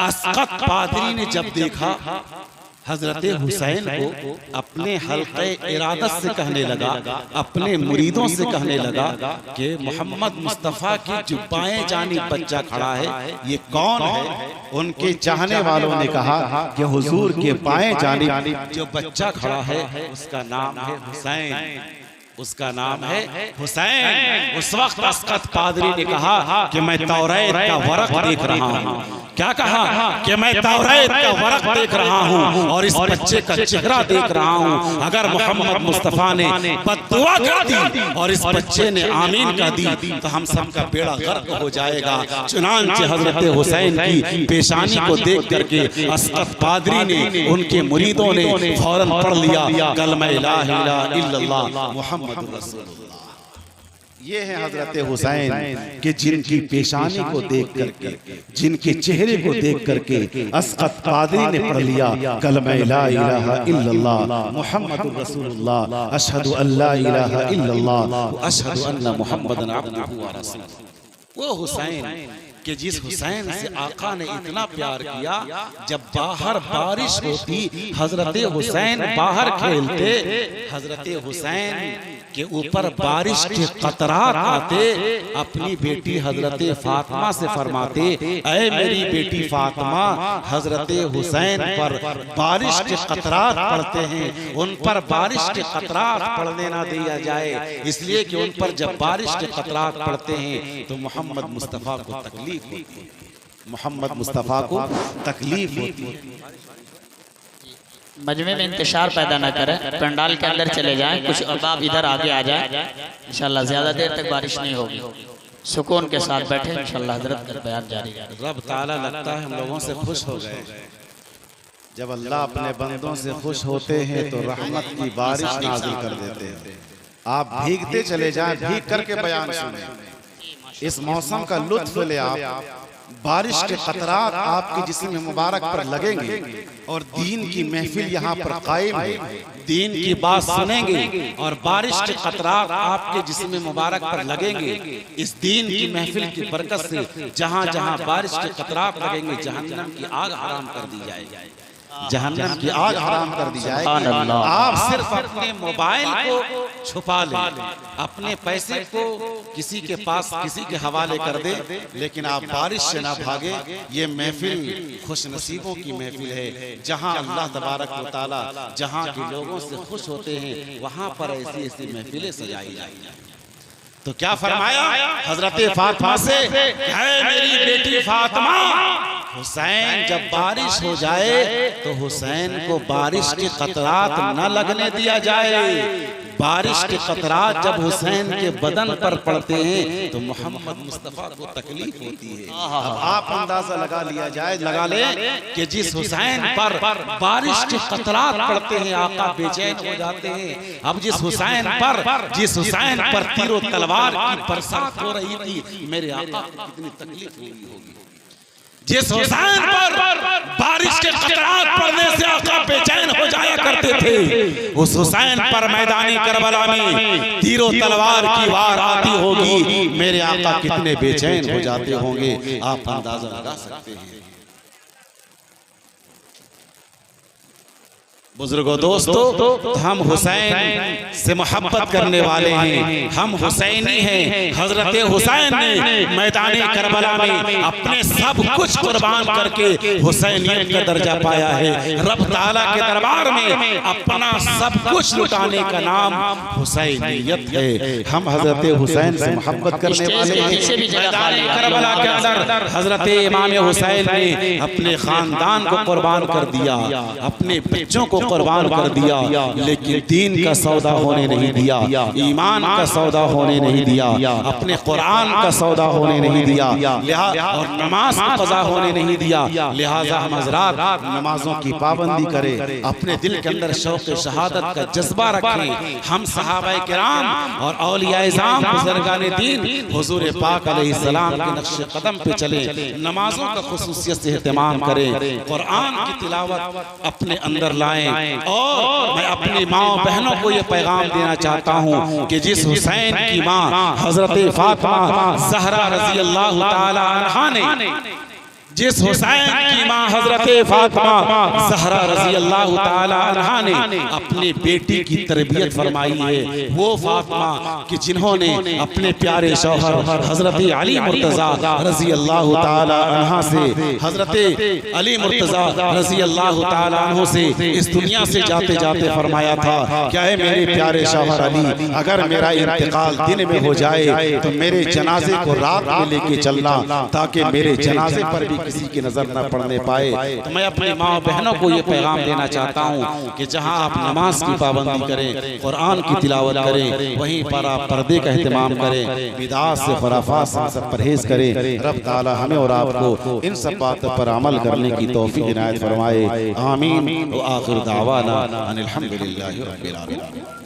अस्कत पादरी ने जब देखा हजरत हुसैन को, अपने हल्के इरादत से कहने लगा, अपने मुरीदों से कहने लगा कि मोहम्मद मुस्तफ़ा की जो बाएं जानिब बच्चा खड़ा है ये कौन है? उनके चाहने वालों ने कहा कि हुजूर के बाएं जानिब जो बच्चा खड़ा है उसका नाम है हुसैन, उसका नाम है हुसैन। उस वक्त अस्कत पादरी ने कहा कि मैं तौरात का वरक देख रहा हूँ। क्या कहा? कि मैं तौरात का वरक देख रहा हूँ और इस बच्चे का चेहरा देख रहा हूँ। अगर मोहम्मद मुस्तफ़ा ने बद्दुआ कर दी और इस बच्चे ने आमीन कह दी तो हम सबका बेड़ा गर्क हो जाएगा। चुनांचे हजरत हुसैन की पेशानी को देख करके अस्कत पादरी ने, उनके मुरीदों ने फौरन पढ़ लिया कलमा ला इलाहा इल्लल्लाह मुहम्मद रसूलुल्लाह। ये है हजरत हुसैन कि जिनकी पेशानी को देख करके, जिनके चेहरे को देख करके अस्कत पादरी ने पढ़ लिया कलमा ला इलाहा इल्लल्लाह मुहम्मद रसूलुल्लाह, अशहदु अल्ला इलाहा इल्लल्लाह, अशहदु अन्ना मुहम्मदन अब्दुहु व रसूलुहु। वो हुसैन कि जिस हुसैन से आका ने इतना प्यार किया, जब बाहर बारिश होती हजरत हुसैन बाहर खेलते, हजरत हुसैन के ऊपर बारिश के कतरात आते, अपनी बेटी हजरत फातिमा से फरमाते ऐ मेरी बेटी फातिमा, हजरत हुसैन पर बारिश के कतरात पड़ते हैं, उन पर बारिश के कतरात पड़ने ना दिया जाए, इसलिए कि उन पर जब बारिश के कतरात पड़ते हैं तो मोहम्मद मुस्तफ़ा को तकलीफ होती है, मोहम्मद मुस्तफ़ा को तकलीफ होती है। मजमे में इंतशार पैदा न करें, पंडाल के अंदर चले जाएं, कुछ अहबाब इधर आगे आ जाएं, इंशाल्लाह ज्यादा देर तक बारिश नहीं होगी। सुकून के साथ बैठे, इंशाअल्लाह हजरत का बयान जारी रहेगा। रब ताला लगता है हम लोगों से खुश हो गए। जब अल्लाह अपने बंदों से खुश होते हैं तो रहमत की बारिश नाज़िल कर देते हैं। आप भीगते चले जाएं, भीग करके बयान सुने। इस मौसम का लुत्फ ले आप। बारिश के कतरात आपके जिस्म मुबारक पर लगेंगे और दीन की महफिल यहाँ पर कायम है। दीन की बात सुनेंगे और बारिश के कतरात आपके जिस्म मुबारक पर लगेंगे। इस दीन की महफिल की बरकत से जहाँ जहाँ बारिश के कतरात लगेंगे जहन्नम की आग हराम कर दी जाएगी। जहन्नम की आग हराम कर दी जाएगी। आप सिर्फ अपने मोबाइल को छुपा लें, अपने पैसे को किसी के पास किसी के हवाले कर दे, लेकिन आप बारिश से ना भागे। ये महफिल खुश नसीबों की महफिल है, जहाँ अल्लाह तबारक व तआला जहाँ के लोगों से खुश होते हैं वहाँ पर ऐसी ऐसी महफिलें सजाई जाएंगी। तो क्या फरमाया हजरत फातिमा से, है मेरी बेटी फातिमा, हुसैन जब बारिश हो जाए तो हुसैन को बारिश के कतरात न लगने दिया जाए। बारिश के कतरात जब हुसैन के बदन पर पड़ते हैं तो मोहम्मद मुस्तफा को तकलीफ होती है। अब आप अंदाजा लगा लिया जाए, लगा ले कि जिस हुसैन पर बारिश के कतरात पड़ते हैं आका बेचैन हो जाते हैं। अब जिस हुसैन पर तीरों तलवार की बरसात हो रही थी, मेरे आका को कितनी तकलीफ हुई होगी। जिस हुसैन पर बारिश के कतरात पड़ने से आका बेचैन हो जाया करते थे, उस हुसैन पर मैदानी करबला में तीरों तलवार की वार आती होगी, मेरे आका कितने बेचैन हो जाते होंगे, आप अंदाजा लगा सकते हैं। बुजुर्गों दोस्तों, हम हुसैन से मोहब्बत करने वाले हैं, हम हुसैनी हैं। हजरत हुसैन ने मैदानी करबला में अपने सब कुछ कुर्बान करके हुसैनियत का दर्जा पाया है। रब ताला के दरबार में अपना सब कुछ लुटाने का नाम हुसैनियत है। हम हजरत हुसैन से मोहब्बत करने वाले हैं। मैदानी करबला के अंदर हजरत इमाम हुसैन ने अपने खानदान को कुर्बान कर दिया, अपने बच्चों को कुर्बान कर दिया, लेकिन दीन का सौदा होने नहीं दिया, ईमान का सौदा होने नहीं दिया, अपने कुरान का सौदा होने नहीं दिया, और नमाज का कज़ा होने नहीं दिया। लिहाजा हम हज़रात नमाजों की पाबंदी करें, अपने दिल के अंदर शौक़ शहादत का जज्बा रखें। हम सहाबाए किराम और औलियाए इज़ाम बुज़ुर्गाने दीन हुज़ूर पाक अलैहिस्सलाम के नक्शे कदम पे चले, नमाजों का खुसूसियत से एहतमाम करें, कुरान की तिलावत अपने अंदर लाएं। और मैं अपनी माँ बहनों को ये पैगाम देना चाहता हूँ कि जिस हुसैन की माँ हजरत फातिमा ज़हरा रज़ी अल्लाह ताला अन्हा ने, जिस हुसैन की माँ हजरत फातिमा ज़हरा रज़ी अल्लाह ताला अन्हा ने अपनी बेटी की तरबियत फरमाई है, वो फातिमा कि जिन्होंने अपने प्यारे शौहर हजरत अली मुर्तज़ा रज़ी अल्लाह ताला अन्हा से, हजरत अली मुर्तज़ा रज़ी अल्लाह ताला अन्हु से इस दुनिया से जाते जाते फरमाया था, क्या है मेरे प्यारे शौहर अली, अगर मेरा इंतकाल दिन में हो जाए तो मेरे जनाजे को रात में लेके चलना, ताकि मेरे जनाजे पर भी किसी की नजर न पड़ने पाए। तो मैं अपनी माँ बहनों को ये पैगाम देना चाहता हूँ कि जहाँ आप नमाज की पाबंदी करें, कुरान की तिलावत करें, वहीं पर आप पर्दे का एहतमाम करें, बिदात से खुराफात से सब परहेज करें। रब ताला हमें और आपको इन सब बातों पर अमल करने की तौफीक इनायत फरमाए। आमीन। व आखिर दावाना अनिल हम्दुलिल्लाहि रब्बिल आलमीन।